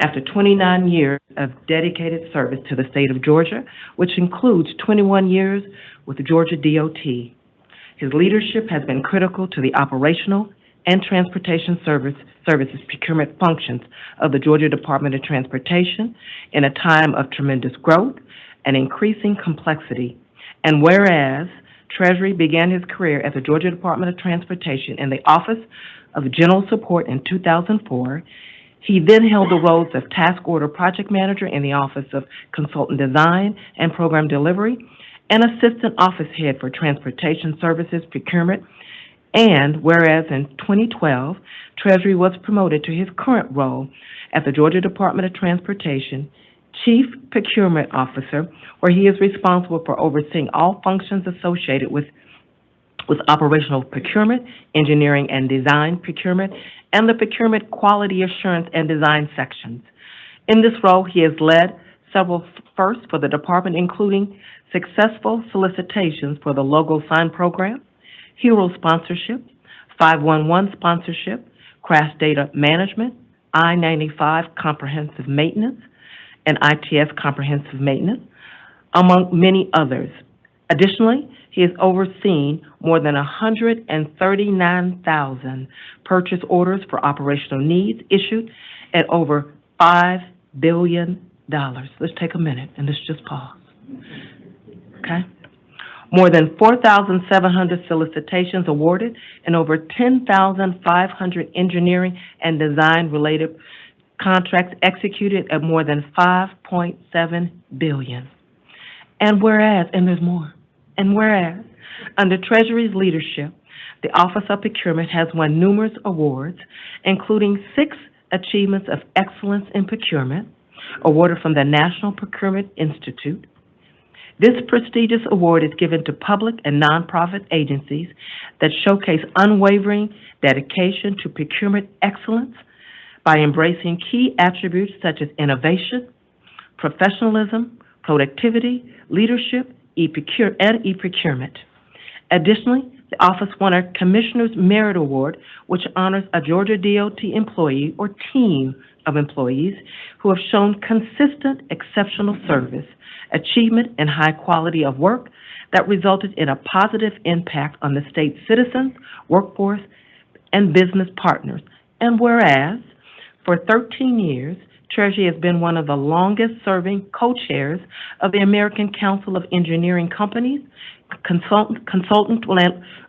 after 29 years of dedicated service to the state of Georgia, which includes 21 years with the Georgia DOT. His leadership has been critical to the operational and transportation services procurement functions of the Georgia Department of Transportation in a time of tremendous growth and increasing complexity. And whereas Treasury began his career at the Georgia Department of Transportation in the Office of General Support in 2004. He then held the roles of Task Order Project Manager in the Office of Consultant Design and Program Delivery and Assistant Office Head for Transportation Services Procurement. And whereas in 2012, Treasury was promoted to his current role at the Georgia Department of Transportation Chief Procurement Officer, where he is responsible for overseeing all functions associated with operational procurement, engineering and design procurement, and the procurement quality assurance and design sections. In this role, he has led several firsts for the department, including successful solicitations for the Logo Sign Program, Hero Sponsorship, 511 Sponsorship, Crash Data Management, I-95 Comprehensive Maintenance, and ITS Comprehensive Maintenance, among many others. Additionally, he has overseen more than 139,000 purchase orders for operational needs issued at over $5 billion. Let's take a minute and let's just pause. Okay? More than 4,700 solicitations awarded and over 10,500 engineering and design-related contracts executed at more than $5.7 billion. And whereas, and there's more, and whereas, under Treasury's leadership, the Office of Procurement has won numerous awards, including 6 Achievements of Excellence in Procurement, awarded from the National Procurement Institute. This prestigious award is given to public and nonprofit agencies that showcase unwavering dedication to procurement excellence by embracing key attributes such as innovation, professionalism, productivity, leadership, and e-procurement. Additionally, the office won a Commissioner's Merit Award, which honors a Georgia DOT employee or team of employees who have shown consistent, exceptional service, achievement, and high quality of work that resulted in a positive impact on the state's citizens, workforce, and business partners. And whereas, for 13 years, Treasury has been one of the longest-serving co-chairs of the American Council of Engineering Companies, Consultant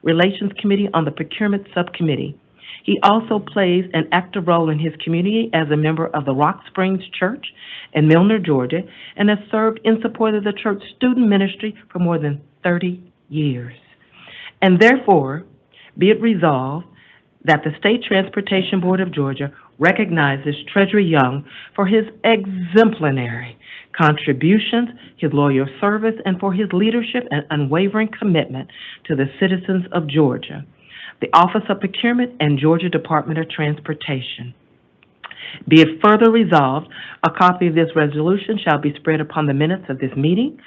Relations Committee on the Procurement Subcommittee. He also plays an active role in his community as a member of the Rock Springs Church in Milner, Georgia, and has served in support of the church student ministry for more than 30 years. And therefore, be it resolved that the State Transportation Board of Georgia recognizes Treasurer Young for his exemplary contributions, his loyal service, and for his leadership and unwavering commitment to the citizens of Georgia, the Office of Procurement, and Georgia Department of Transportation. Be it further resolved, a copy of this resolution shall be spread upon the minutes of this meeting,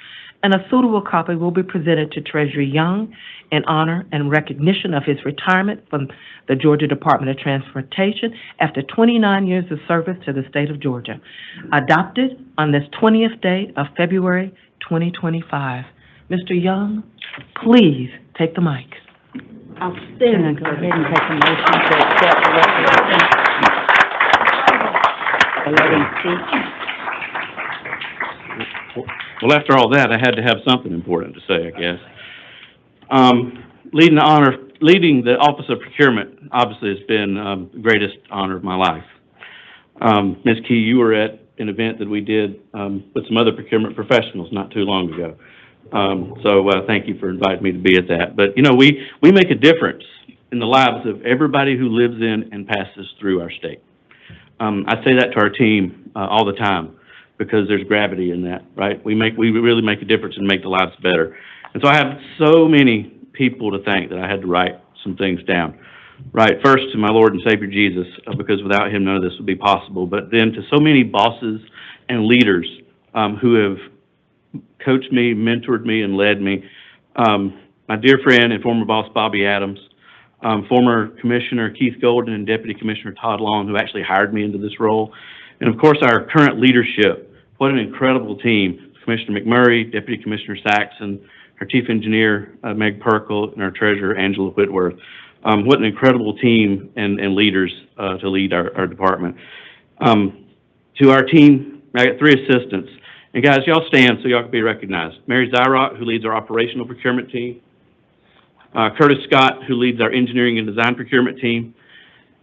and a suitable copy will be presented to Treasurer Young in honor and recognition of his retirement from the Georgia Department of Transportation after 29 years of service to the state of Georgia. Adopted on this 20th day of February 2025. Mr. Young, please take the mic. Outstanding. Go ahead and take a motion to accept the resolution. Let him speak. Well, after all that, I had to have something important to say, I guess. Leading the Office of Procurement, obviously, has been the greatest honor of my life. Ms. Key, you were at an event that we did with some other procurement professionals not too long ago. So thank you for inviting me to be at that. But, you know, we make a difference in the lives of everybody who lives in and passes through our state. I say that to our team all the time, because there's gravity in that, right? We really make a difference and make the lives better. And so I have so many people to thank that I had to write some things down. Right, first to my Lord and Savior Jesus, because without him none of this would be possible. But then to so many bosses and leaders who have coached me, mentored me, and led me. My dear friend and former boss Bobby Adams, former Commissioner Keith Golden, and Deputy Commissioner Todd Long, who actually hired me into this role. And of course, our current leadership. What an incredible team. Commissioner McMurray, Deputy Commissioner Saxon, our Chief Engineer, Meg Perkle, and our Treasurer, Angela Whitworth. What an incredible team and leaders to lead our department. To our team, I got 3 assistants. And guys, y'all stand so y'all can be recognized. Mary Zyrock, who leads our operational procurement team. Curtis Scott, who leads our engineering and design procurement team.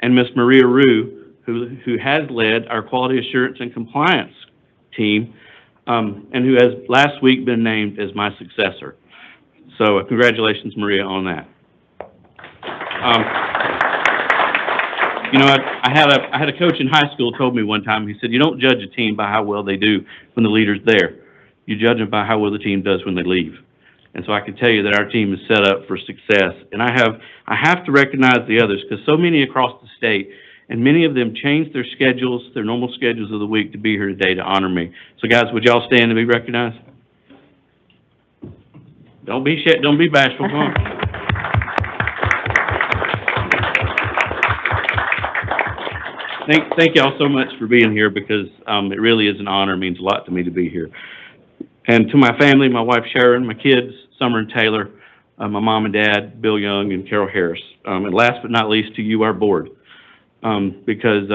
And Miss Maria Rue, who has led our quality assurance and compliance team, and who has last week been named as my successor. So congratulations, Maria, on that. You know, I had a coach in high school told me one time, he said, you don't judge a team by how well they do when the leader's there. You judge them by how well the team does when they leave. And so I can tell you that our team is set up for success. And I have to recognize the others, because so many across the state, and many of them changed their schedules, their normal schedules of the week, to be here today to honor me. So guys, would y'all stand to be recognized? Don't be bashful, come on. Thank y'all so much for being here, because it really is an honor. It means a lot to me to be here. And to my family, my wife Sharon, my kids, Summer and Taylor, my mom and dad, Bill Young and Carol Harris. And last but not least, to you, our board. Because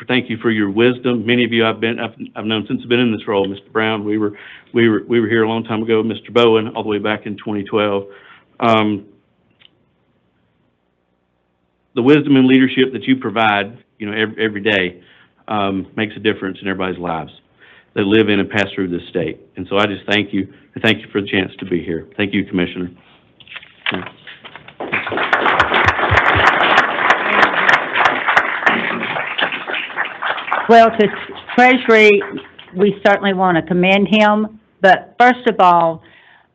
thank you for your wisdom. Many of you I've known since I've been in this role. Mr. Brown, we were here a long time ago. Mr. Bowen, all the way back in 2012. The wisdom and leadership that you provide, you know, every day, makes a difference in everybody's lives that live in and pass through this state. And so I just thank you, and thank you for the chance to be here. Thank you, Commissioner. Well, to Treasury, we certainly want to commend him, but first of all,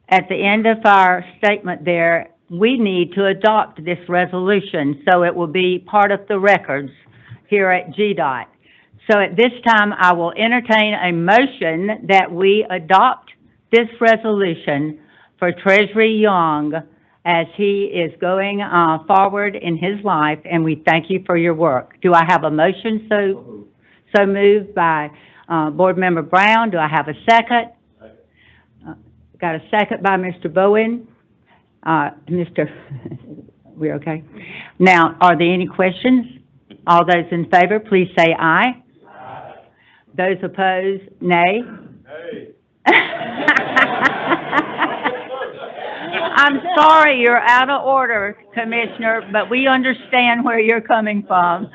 at the end of our statement there, we need to adopt this resolution, so it will be part of the records here at GDOT. So at this time, I will entertain a motion that we adopt this resolution for Treasurer Young as he is going forward in his life, and we thank you for your work. Do I have a motion? So moved by Board Member Brown. Do I have a second? Got a second by Mr. Bowen. We're okay? Now, are there any questions? All those in favor, please say aye. Aye. Those opposed, nay. I'm sorry, you're out of order, Commissioner, but we understand where you're coming from.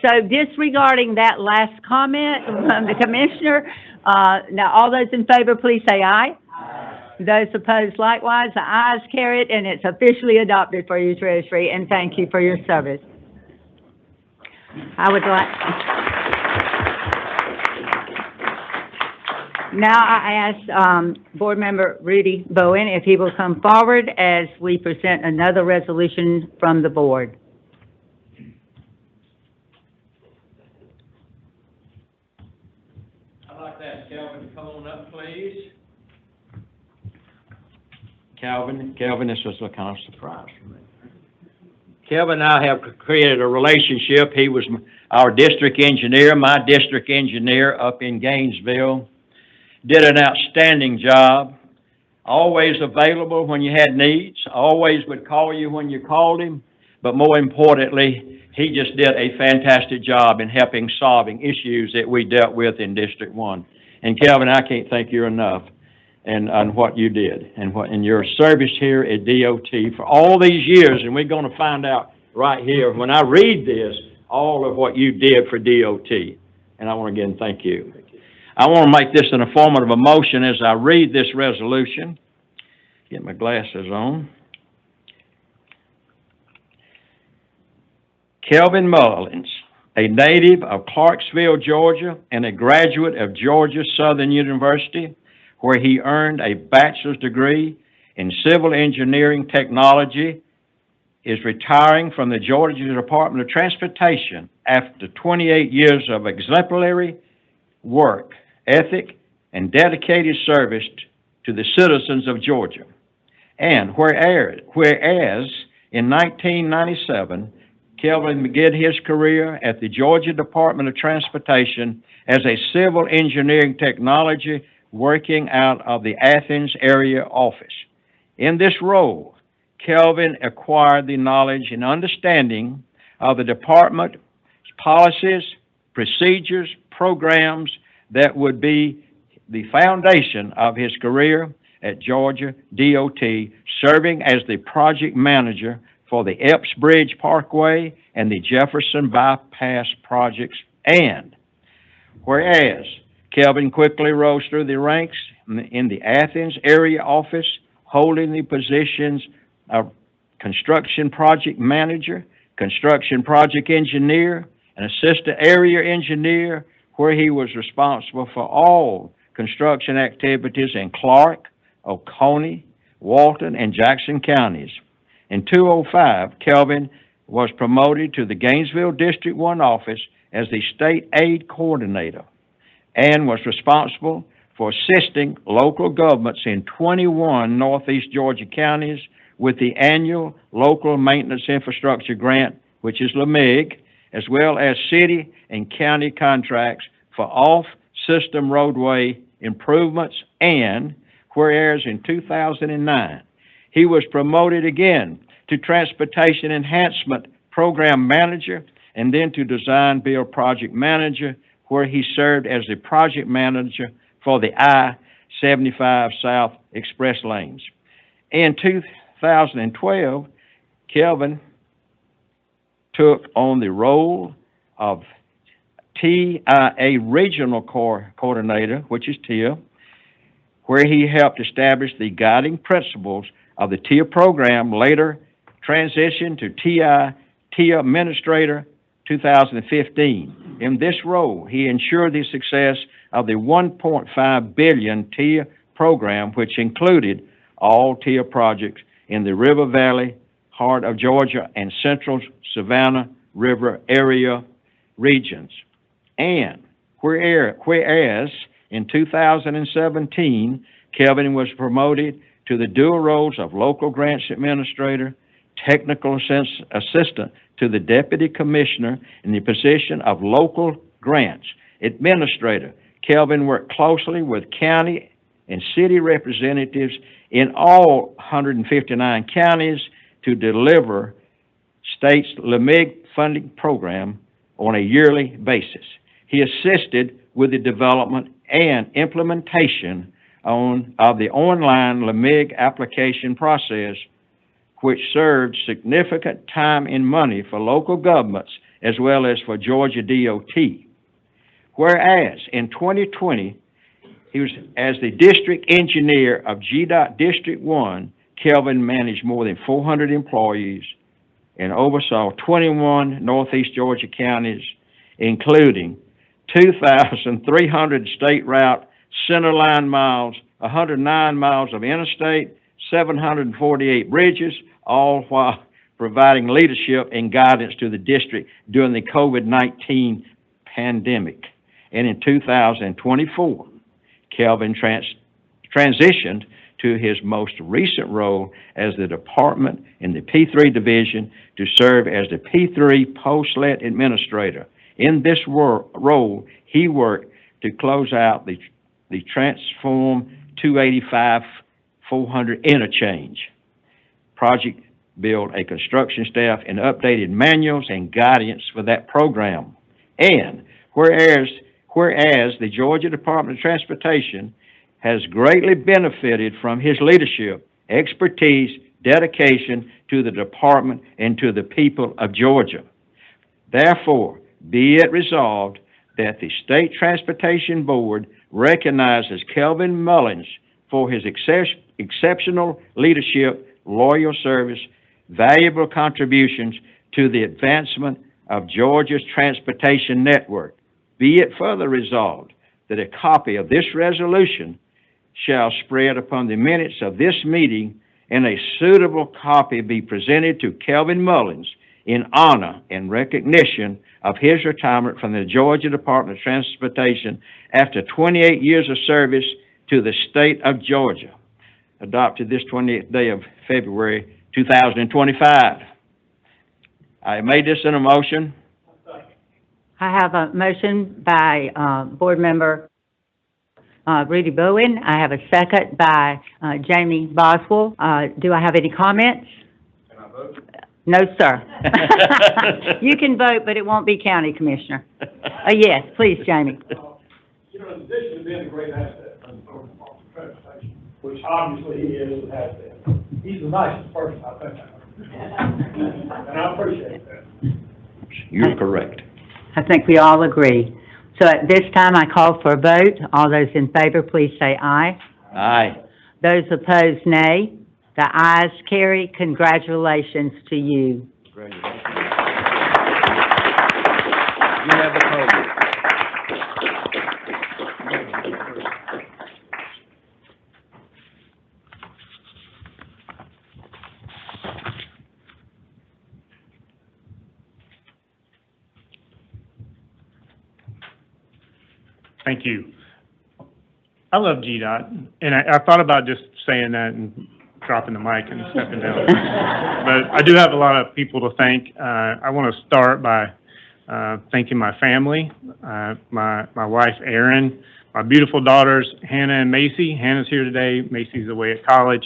So disregarding that last comment from the Commissioner, now all those in favor, please say aye. Those opposed likewise, the ayes carry it, and it's officially adopted for you, Treasury, and thank you for your service. I would like, now I ask, Board Member Rudy Bowen if he will come forward as we present another resolution from the board. I'd like to ask Calvin to come on up, please. Calvin, this was a kind of surprise for me. Calvin and I have created a relationship. He was our district engineer, my district engineer up in Gainesville. Did an outstanding job, always available when you had needs, always would call you when you called him, but more importantly, he just did a fantastic job in helping solving issues that we dealt with in District 1. And Calvin, I can't thank you enough and what you did and what in your service here at DOT for all these years, and we're going to find out right here when I read this all of what you did for DOT. And I want to again thank you. I want to make this in a form of a motion as I read this resolution. Get my glasses on. Kelvin Mullins, a native of Clarksville, Georgia, and a graduate of Georgia Southern University, where he earned a bachelor's degree in civil engineering technology, is retiring from the Georgia Department of Transportation after 28 years of exemplary work, ethic, and dedicated service to the citizens of Georgia. And whereas in 1997, Kelvin began his career at the Georgia Department of Transportation as a civil engineering technology working out of the Athens area office. In this role, Kelvin acquired the knowledge and understanding of the department's policies, procedures, programs that would be the foundation of his career at Georgia DOT, serving as the project manager for the Epps Bridge Parkway and the Jefferson Bypass projects. And whereas Kelvin quickly rose through the ranks in the Athens area office, holding the positions of construction project manager, construction project engineer, and assistant area engineer, where he was responsible for all construction activities in Clark, Oconee, Walton, and Jackson counties. In 2005, Kelvin was promoted to the Gainesville District 1 office as the state aid coordinator and was responsible for assisting local governments in 21 Northeast Georgia counties with the annual Local Maintenance Infrastructure Grant, which is LMIG, as well as city and county contracts for off-system roadway improvements. And whereas in 2009, he was promoted again to Transportation Enhancement Program Manager and then to Design Build Project Manager, where he served as the project manager for the I-75 South Express lanes. In 2012, Kelvin took on the role of TIA Regional Coordinator, which is TIA, where he helped establish the guiding principles of the TIA program, later transitioned to TIA Administrator 2015. In this role, he ensured the success of the $1.5 billion TIA program, which included all TIA projects in the River Valley, heart of Georgia, and central Savannah River area regions. And whereas in 2017, Kelvin was promoted to the dual roles of Local Grants Administrator, Technical Assistant to the Deputy Commissioner in the position of Local Grants Administrator. Kelvin worked closely with county and city representatives in all 159 counties to deliver state's LMIG funding program on a yearly basis. He assisted with the development and implementation of the online LMIG application process, which served significant time and money for local governments as well as for Georgia DOT. Whereas in 2020, he was, as the district engineer of GDOT District 1, Kelvin managed more than 400 employees and oversaw 21 Northeast Georgia counties, including 2,300 state route centerline miles, 109 miles of interstate, 748 bridges, all while providing leadership and guidance to the district during the COVID-19 pandemic. And in 2024, Kelvin transitioned to his most recent role as the department in the P3 division to serve as the P3 post-let administrator. In this role, he worked to close out the Transform 285-400 interchange project, build a construction staff, and updated manuals and guidance for that program. And whereas the Georgia Department of Transportation has greatly benefited from his leadership, expertise, dedication to the department and to the people of Georgia. Therefore, be it resolved that the State Transportation Board recognizes Kelvin Mullins for his exceptional leadership, loyal service, valuable contributions to the advancement of Georgia's transportation network. Be it further resolved that a copy of this resolution shall spread upon the minutes of this meeting, and a suitable copy be presented to Kelvin Mullins in honor and recognition of his retirement from the Georgia Department of Transportation after 28 years of service to the state of Georgia, adopted this 20th day of February 2025. I made this in a motion. I have a motion by Board Member Rudy Bowen. I have a second by Jamie Boswell. Do I have any comments? Can I vote? No, sir. You can vote, but it won't be County Commissioner. Yes, please, Jamie. You know, in addition to being a great asset for the Department of Transportation, which obviously he is and has been, he's the nicest person I've ever met. And I appreciate that. You're correct. I think we all agree. So at this time, I call for a vote. All those in favor, please say aye. Aye. Those opposed, nay. The ayes carry. Congratulations to you. Congratulations. You have the podium. Thank you. I love GDOT, and I thought about just saying that and dropping the mic and stepping down. But I do have a lot of people to thank. I want to start by thanking my family, my wife, Erin, my beautiful daughters, Hannah and Macy. Hannah's here today. Macy's away at college.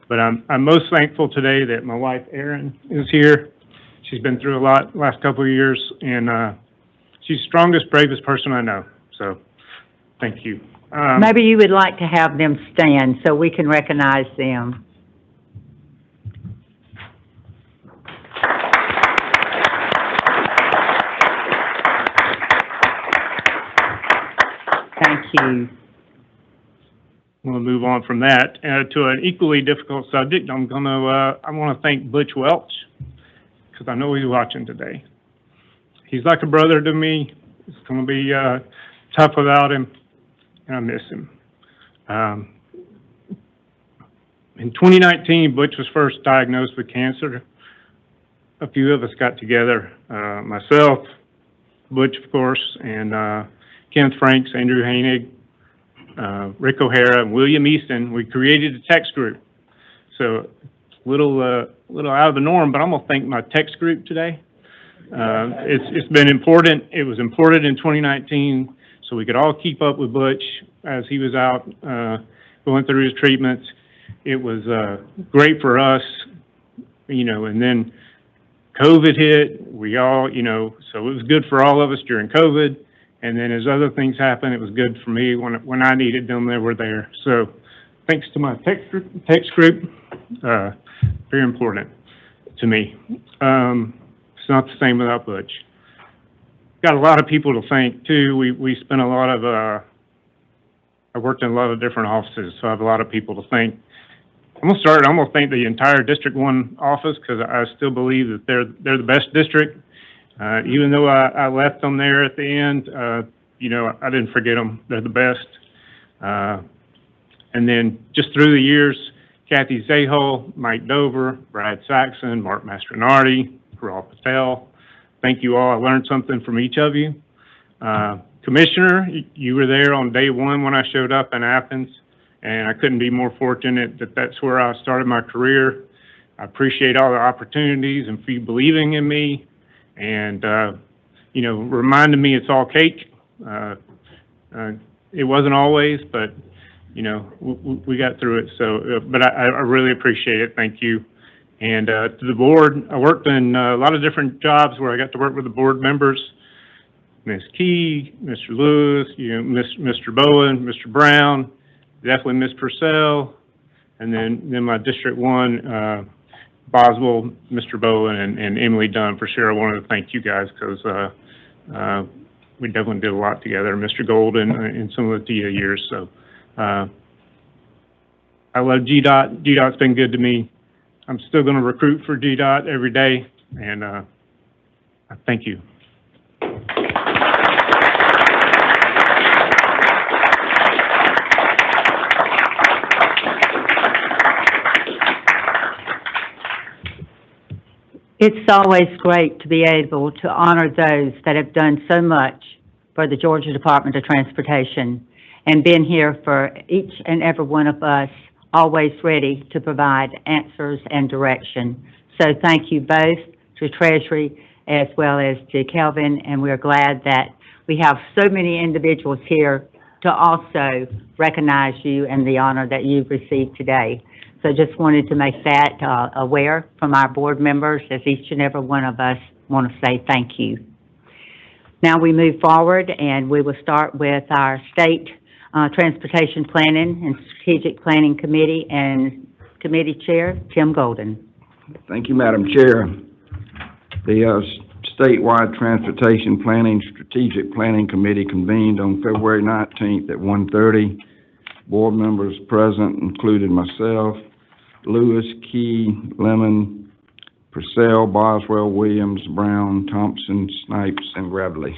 But I'm most thankful today that my wife, Erin, is here. She's been through a lot the last couple of years, and she's the strongest, bravest person I know. So thank you. Maybe you would like to have them stand so we can recognize them. Thank you. We'll move on from that to an equally difficult subject. I want to thank Butch Welch, because I know he's watching today. He's like a brother to me. It's going to be tough without him, and I miss him. In 2019, Butch was first diagnosed with cancer. A few of us got together, myself, Butch, of course, and Kenneth Franks, Andrew Hainig, Rick O'Hara, and William Easton. We created a text group. So it's a little out of the norm, but I'm going to thank my text group today. It's been important. It was important in 2019, so we could all keep up with Butch as he was out going through his treatments. It was great for us, and then COVID hit. We all, so it was good for all of us during COVID, And then as other things happen, it was good for me. When I needed them, they were there. So thanks to my text group, very important to me. It's not the same without Butch. Got a lot of people to thank too. We spent a lot of, I worked in a lot of different offices, so I have a lot of people to thank. I'm gonna thank the entire District 1 office, because I still believe that they're the best district. Even though I left them there at the end, you know, I didn't forget them. They're the best. And then just through the years, Kathy Zahol, Mike Dover, Brad Saxon, Mark Mastronardi, Paral Patel. Thank you all. I learned something from each of you. Commissioner, you were there on day one when I showed up in Athens, and I couldn't be more fortunate that that's where I started my career. I appreciate all the opportunities and for you believing in me, and, you know, reminding me it's all cake. It wasn't always, but, you know, we got through it. So, but I really appreciate it. Thank you. And to the board, I worked in a lot of different jobs where I got to work with the board members, Ms. Key, Mr. Lewis, you know, Mr. Bowen, Mr. Brown, definitely Ms. Purcell, and then my District 1, Boswell, Mr. Bowen, and Emily Dunn. For sure, I wanted to thank you guys, because we definitely did a lot together, Mr. Golden in some of the TIA years. So I love GDOT. GDOT's been good to me. I'm still going to recruit for GDOT every day, and I thank you. It's always great to be able to honor those that have done so much for the Georgia Department of Transportation and been here for each and every one of us, always ready to provide answers and direction. So thank you both to Treasury as well as to Kelvin, and we're glad that we have so many individuals here to also recognize you and the honor that you've received today. So just wanted to make that aware from our board members, as each and every one of us want to say thank you. Now we move forward, and we will start with our State Transportation Planning and Strategic Planning Committee, and Committee Chair Tim Golden. Thank you, Madam Chair. The Statewide Transportation Planning Strategic Planning Committee convened on February 19th at 1:30. Board members present included myself, Lewis, Key, Lemon, Purcell, Boswell, Williams, Brown, Thompson, Snipes, and Gravely.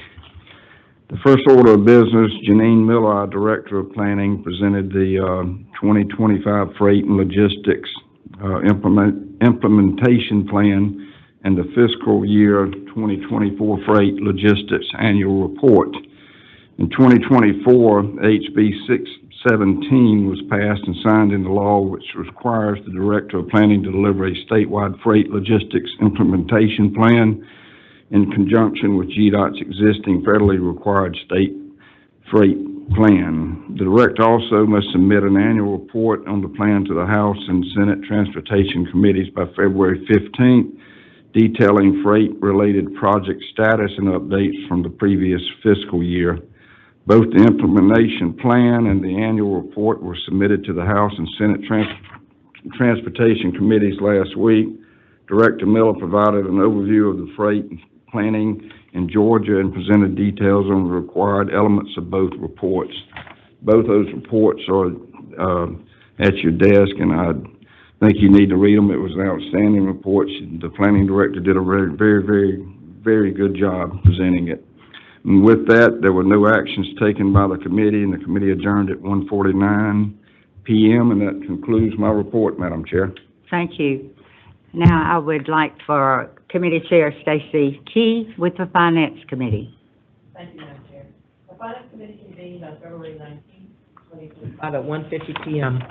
The first order of business, Janine Miller, our Director of Planning, presented the 2025 Freight and Logistics Implementation Plan and the Fiscal Year 2024 Freight Logistics Annual Report. In 2024, HB 617 was passed and signed into law, which requires the Director of Planning to deliver a statewide freight logistics implementation plan in conjunction with GDOT's existing federally required state freight plan. The Director also must submit an annual report on the plan to the House and Senate Transportation Committees by February 15th, detailing freight-related project status and updates from the previous fiscal year. Both the implementation plan and the annual report were submitted to the House and Senate Transportation Committees last week. Director Miller provided an overview of the freight planning in Georgia and presented details on the required elements of both reports. Both those reports are at your desk, and I think you need to read them. It was an outstanding report. The planning director did a very good job presenting it. And with that, there were no actions taken by the committee, and the committee adjourned at 1:49 p.m., and that concludes my report, Madam Chair. Thank you. Now I would like for Committee Chair Stacy Key with the Finance Committee. Thank you, Madam Chair. The Finance Committee convened on February 19th, 2025 at 1:50 p.m.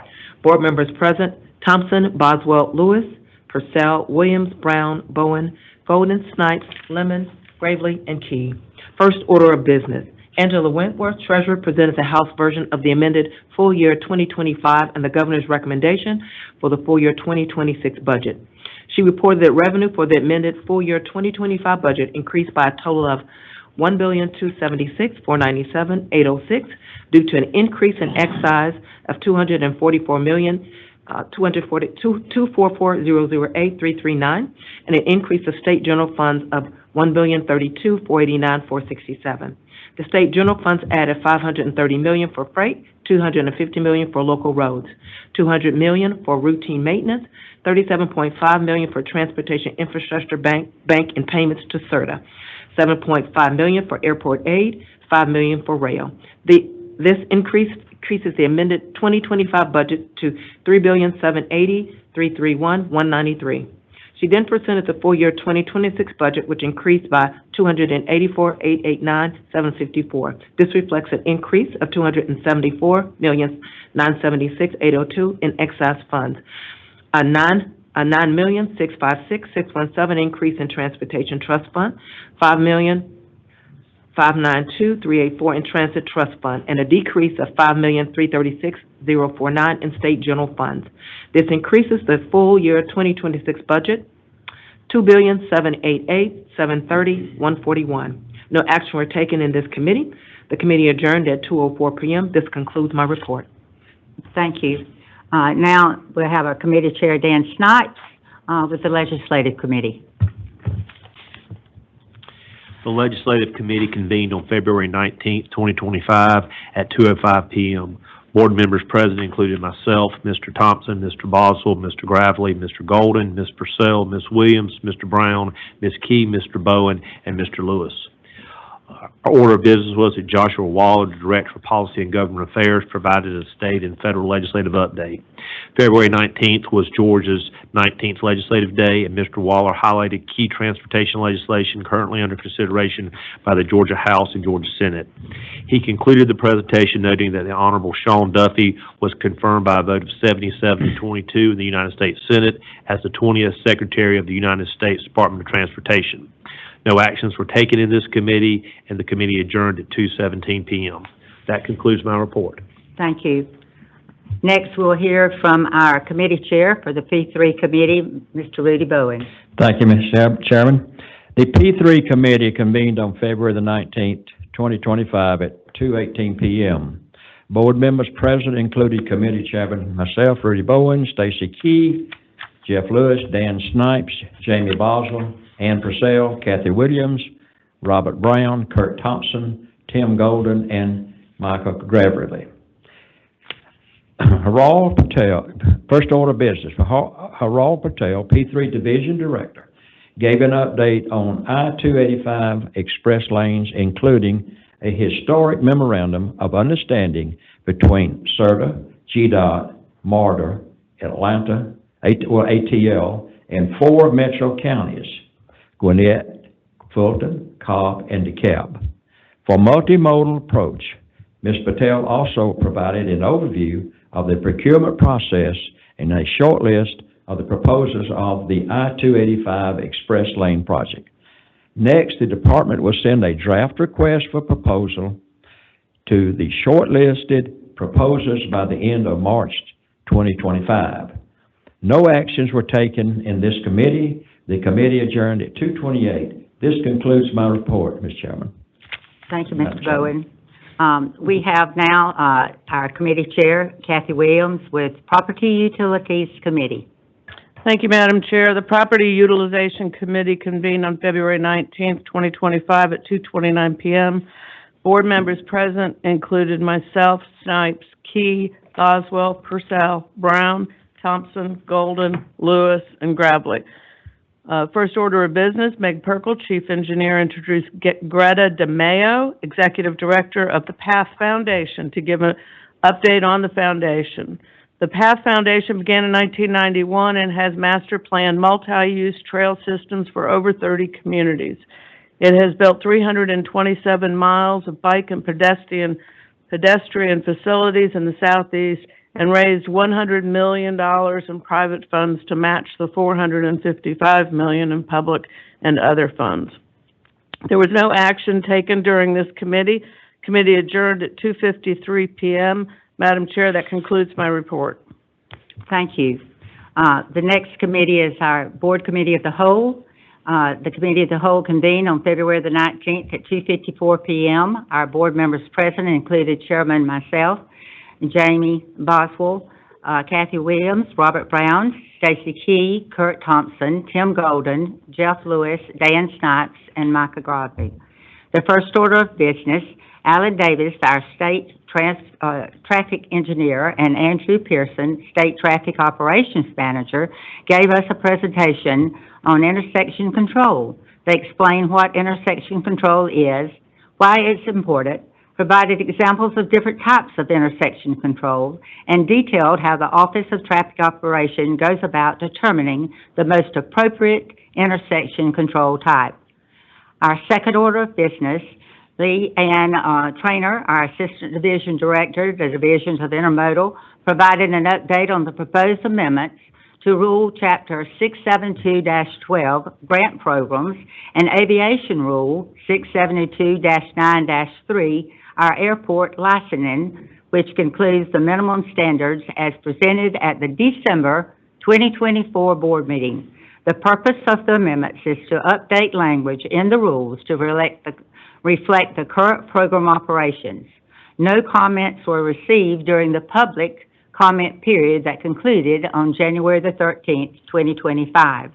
Board members present: Thompson, Boswell, Lewis, Purcell, Williams, Brown, Bowen, Golden, Snipes, Lemon, Gravely, and Key. First order of business. Angela Wentworth, Treasurer, presented the House version of the amended full year 2025 and the Governor's recommendation for the full year 2026 budget. She reported that revenue for the amended full year 2025 budget increased by a total of $1,276,497,806 due to an increase in excise of $244,244,008,339 and an increase of state general funds of $1,032,489,467. The state general funds added $530 million for freight, $250 million for local roads, $200 million for routine maintenance, $37.5 million for transportation infrastructure bank and payments to CERTA, $7.5 million for airport aid, $5 million for rail. This increases the amended 2025 budget to $3,780,331,193. She then presented the full year 2026 budget, which increased by $284,889,754. This reflects an increase of $274,976,802 in excise funds, a $9,656,617 increase in transportation trust fund, $5,592,384 in transit trust fund, and a decrease of $5,336,049 in state general funds. This increases the full year 2026 budget $2,788,730,141. No action were taken in this committee. The committee adjourned at 2:04 p.m. This concludes my report. Thank you. Now we'll have our committee chair, Dan Snipes, with the Legislative Committee. The Legislative Committee convened on February 19th, 2025 at 2:05 p.m. Board members present included myself, Mr. Thompson, Mr. Boswell, Mr. Gravely, Mr. Golden, Ms. Purcell, Ms. Williams, Mr. Brown, Ms. Key, Mr. Bowen, and Mr. Lewis. Our order of business was that Joshua Waller, the Director for Policy and Government Affairs, provided a state and federal legislative update. February 19th was Georgia's 19th legislative day, and Mr. Waller highlighted key transportation legislation currently under consideration by the Georgia House and Georgia Senate. He concluded the presentation noting that the Honorable Sean Duffy was confirmed by a vote of 77-22 in the United States Senate as the 20th Secretary of the United States Department of Transportation. No actions were taken in this committee, and the committee adjourned at 2:17 p.m. That concludes my report. Thank you. Next, we'll hear from our committee chair for the P3 committee, Mr. Rudy Bowen. Thank you, Mr. Chairman. The P3 committee convened on February the 19th, 2025 at 2:18 p.m. Board members present included committee chairman myself, Rudy Bowen, Stacy Key, Jeff Lewis, Dan Snipes, Jamie Boswell, Ann Purcell, Kathy Williams, Robert Brown, Kurt Thompson, Tim Golden, and Michael Gravely. Haral Patel, first order of business, Haral Patel, P3 Division Director, gave an update on I-285 express lanes, including a historic memorandum of understanding between CERTA, GDOT, MARTA, Atlanta, ATL, and 4 metro counties, Gwinnett, Fulton, Cobb, and DeKalb. For multimodal approach, Ms. Patel also provided an overview of the procurement process and a short list of the proposals of the I-285 Express Lane project. Next, the department will send a draft request for proposal to the shortlisted proposals by the end of March 2025. No actions were taken in this committee. The committee adjourned at 2:28. This concludes my report, Ms. Chairman. Thank you, Mr. Bowen. We have now our committee chair, Kathy Williams, with Property Utilities Committee. Thank you, Madam Chair. The Property Utilization Committee convened on February 19th, 2025 at 2:29 p.m. Board members present included myself, Snipes, Key, Boswell, Purcell, Brown, Thompson, Golden, Lewis, and Gravely. First order of business, Meg Perkle, Chief Engineer, introduced Greta DeMayo, Executive Director of the PATH Foundation, to give an update on the foundation. The PATH Foundation began in 1991 and has master planned multi-use trail systems for over 30 communities. It has built 327 miles of bike and pedestrian facilities in the Southeast and raised $100 million in private funds to match the $455 million in public and other funds. There was no action taken during this committee. Committee adjourned at 2:53 p.m. Madam Chair, that concludes my report. Thank you. The next committee is our Board Committee of the Whole. The Committee of the Whole convened on February the 19th at 2:54 p.m. Our board members present included Chairman myself, Jamie Boswell, Kathy Williams, Robert Brown, Stacy Key, Kurt Thompson, Tim Golden, Jeff Lewis, Dan Snipes, and Micah Grodley. The first order of business, Alan Davis, our state traffic engineer, and Andrew Pearson, state traffic operations manager, gave us a presentation on intersection control. They explained what intersection control is, why it's important, provided examples of different types of intersection control, and detailed how the Office of Traffic Operation goes about determining the most appropriate intersection control type. Our second order of business, Lee Ann Trainer, our Assistant Division Director, the Divisions of Intermodal, provided an update on the proposed amendments to Rule Chapter 672-12, Grant Programs, and Aviation Rule 672-9-3, our airport licensing, which concludes the minimum standards as presented at the December 2024 board meeting. The purpose of the amendments is to update language in the rules to reflect the current program operations. No comments were received during the public comment period that concluded on January the 13th, 2025.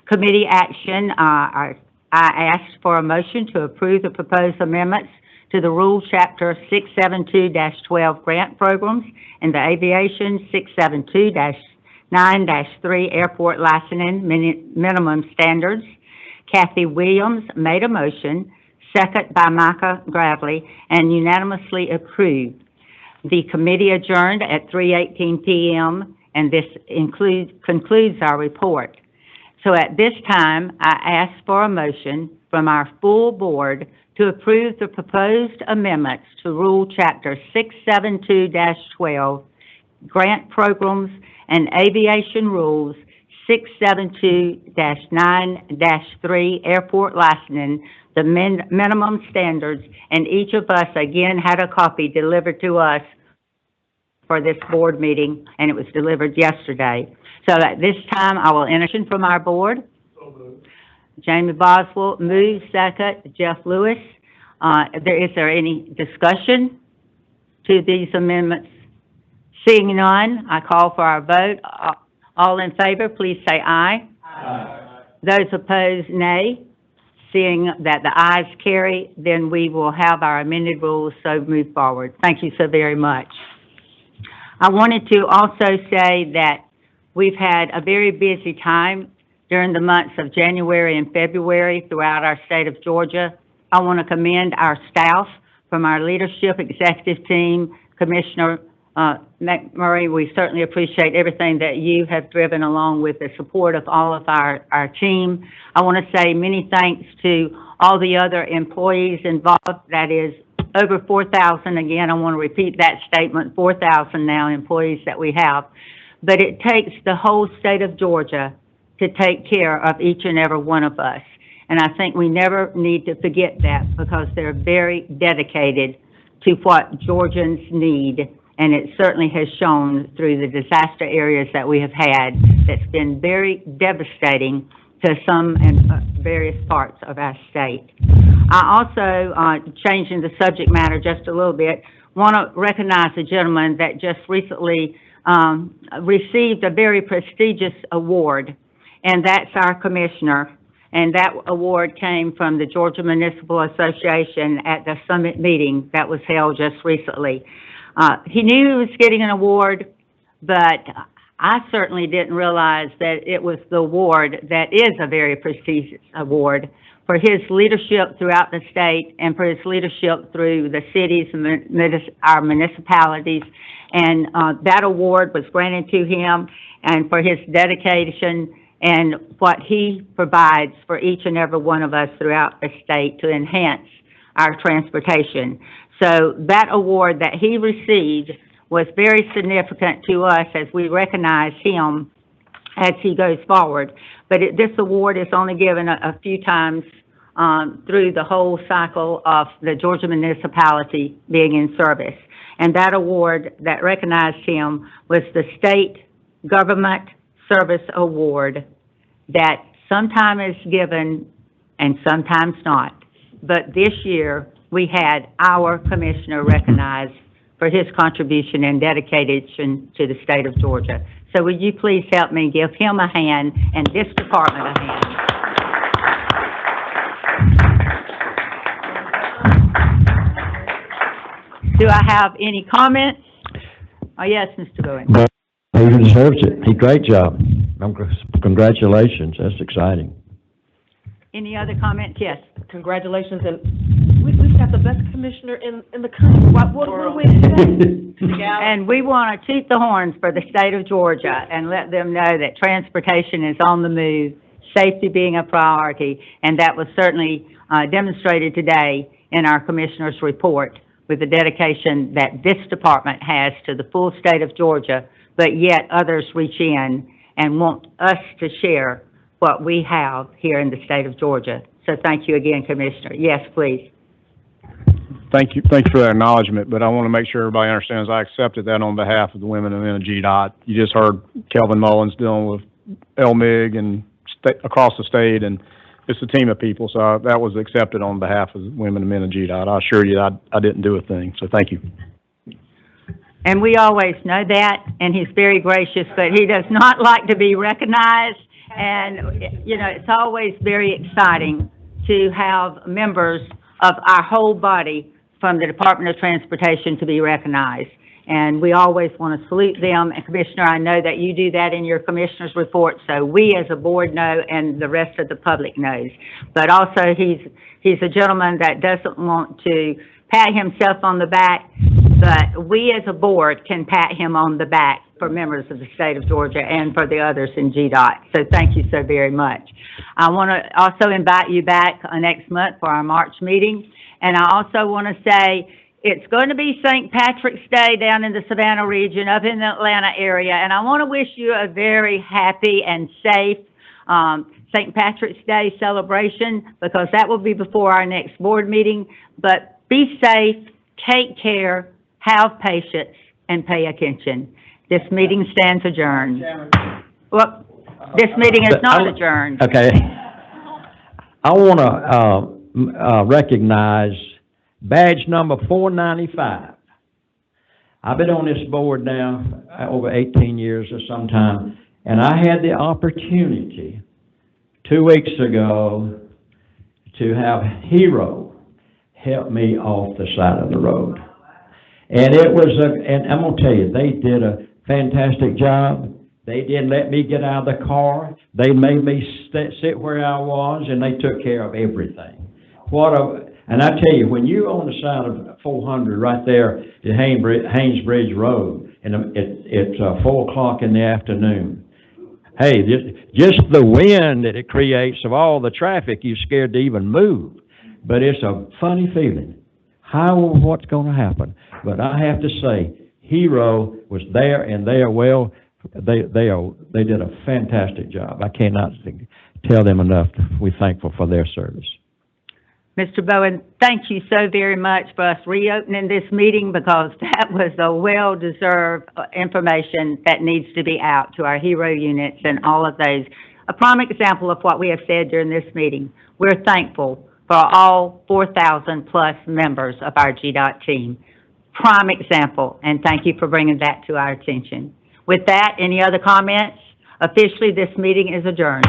Committee action, I asked for a motion to approve the proposed amendments to the Rule Chapter 672-12 Grant Programs and the Aviation 672-9-3 Airport Licensing Minimum Standards. Kathy Williams made a motion, second by Micah Gravely, and unanimously approved. The committee adjourned at 3:18 p.m., and this concludes our report. So at this time, I ask for a motion from our full board to approve the proposed amendments to Rule Chapter 672-12, Grant Programs and Aviation Rules 672-9-3, Airport Licensing, the minimum standards, and each of us again had a copy delivered to us for this board meeting, and it was delivered yesterday. So at this time, I will enter from our board. Jamie Boswell moves, second. Jeff Lewis. Is there any discussion to these amendments? Seeing none, I call for our vote. All in favor, please say aye. Aye. Those opposed, nay. Seeing that the ayes carry, then we will have our amended rules so move forward. Thank you so very much. I wanted to also say that we've had a very busy time during the months of January and February throughout our state of Georgia. I want to commend our staff from our leadership executive team, Commissioner McMurray. We certainly appreciate everything that you have driven along with the support of all of our team. I want to say many thanks to all the other employees involved. That is over 4,000. Again, I want to repeat that statement, 4,000 now employees that we have. But it takes the whole state of Georgia to take care of each and every one of us. And I think we never need to forget that because they're very dedicated to what Georgians need. And it certainly has shown through the disaster areas that we have had that's been very devastating to some and various parts of our state. I also, changing the subject matter just a little bit, want to recognize a gentleman that just recently received a very prestigious award, and that's our commissioner. And that award came from the Georgia Municipal Association at the summit meeting that was held just recently. He knew he was getting an award, but I certainly didn't realize that it was the award that is a very prestigious award for his leadership throughout the state and for his leadership through the cities and our municipalities. And that award was granted to him and for his dedication and what he provides for each and every one of us throughout the state to enhance our transportation. So that award that he received was very significant to us as we recognize him as he goes forward. But this award is only given a few times through the whole cycle of the Georgia municipality being in service. And that award that recognized him was the State Government Service Award that some time is given and sometimes not. But this year, we had our commissioner recognized for his contribution and dedication to the state of Georgia. So would you please help me give him a hand and this department a hand? Do I have any comments? Oh, yes, Mr. Bowen. He deserves it. Great job. Congratulations. That's exciting. Any other comments? Yes. Congratulations, and we've got the best commissioner in the country. What are we waiting for? And we want to toot the horns for the state of Georgia and let them know that transportation is on the move, safety being a priority, and that was certainly demonstrated today in our commissioner's report with the dedication that this department has to the full state of Georgia, but yet others reach in and want us to share what we have here in the state of Georgia. So thank you again, Commissioner. Yes, please. Thank you for that acknowledgement, but I want to make sure everybody understands I accepted that on behalf of the women and men of GDOT. You just heard Kelvin Mullins dealing with LMIG and across the state, and it's a team of people, so that was accepted on behalf of the women and men of GDOT. I assure you I didn't do a thing, so thank you. And we always know that, and he's very gracious, but he does not like to be recognized. And, you know, it's always very exciting to have members of our whole body from the Department of Transportation to be recognized. And we always want to salute them. And Commissioner, I know that you do that in your commissioner's report, so we as a board know and the rest of the public knows. But also, he's a gentleman that doesn't want to pat himself on the back, but we as a board can pat him on the back for members of the state of Georgia and for the others in GDOT. So thank you so very much. I want to also invite you back next month for our March meeting. And I also want to say it's going to be St. Patrick's Day down in the Savannah region, up in the Atlanta area. And I want to wish you a very happy and safe St. Patrick's Day celebration, because that will be before our next board meeting. But be safe, take care, have patience, and pay attention. This meeting stands adjourned. Well, this meeting is not adjourned. Okay. I want to recognize badge number 495. I've been on this board now over 18 years or sometime, and I had the opportunity 2 weeks ago to have Hero help me off the side of the road. And it was and I'm gonna tell you, they did a fantastic job. They didn't let me get out of the car. They made me sit where I was, and they took care of everything. And I tell you, when you're on the side of 400 right there at Haynes Bridge Road, and it's 4 o'clock in the afternoon, hey, just the wind that it creates of all the traffic, you're scared to even move. But it's a funny feeling. What's going to happen? But I have to say, Hero was there, and they did a fantastic job. I cannot tell them enough. We're thankful for their service. Mr. Bowen, thank you so very much for us reopening this meeting, because that was a well-deserved information that needs to be out to our Hero units and all of those. A prime example of what we have said during this meeting. We're thankful for all 4,000 plus members of our GDOT team. Prime example, and thank you for bringing that to our attention. With that, any other comments? Officially, this meeting is adjourned.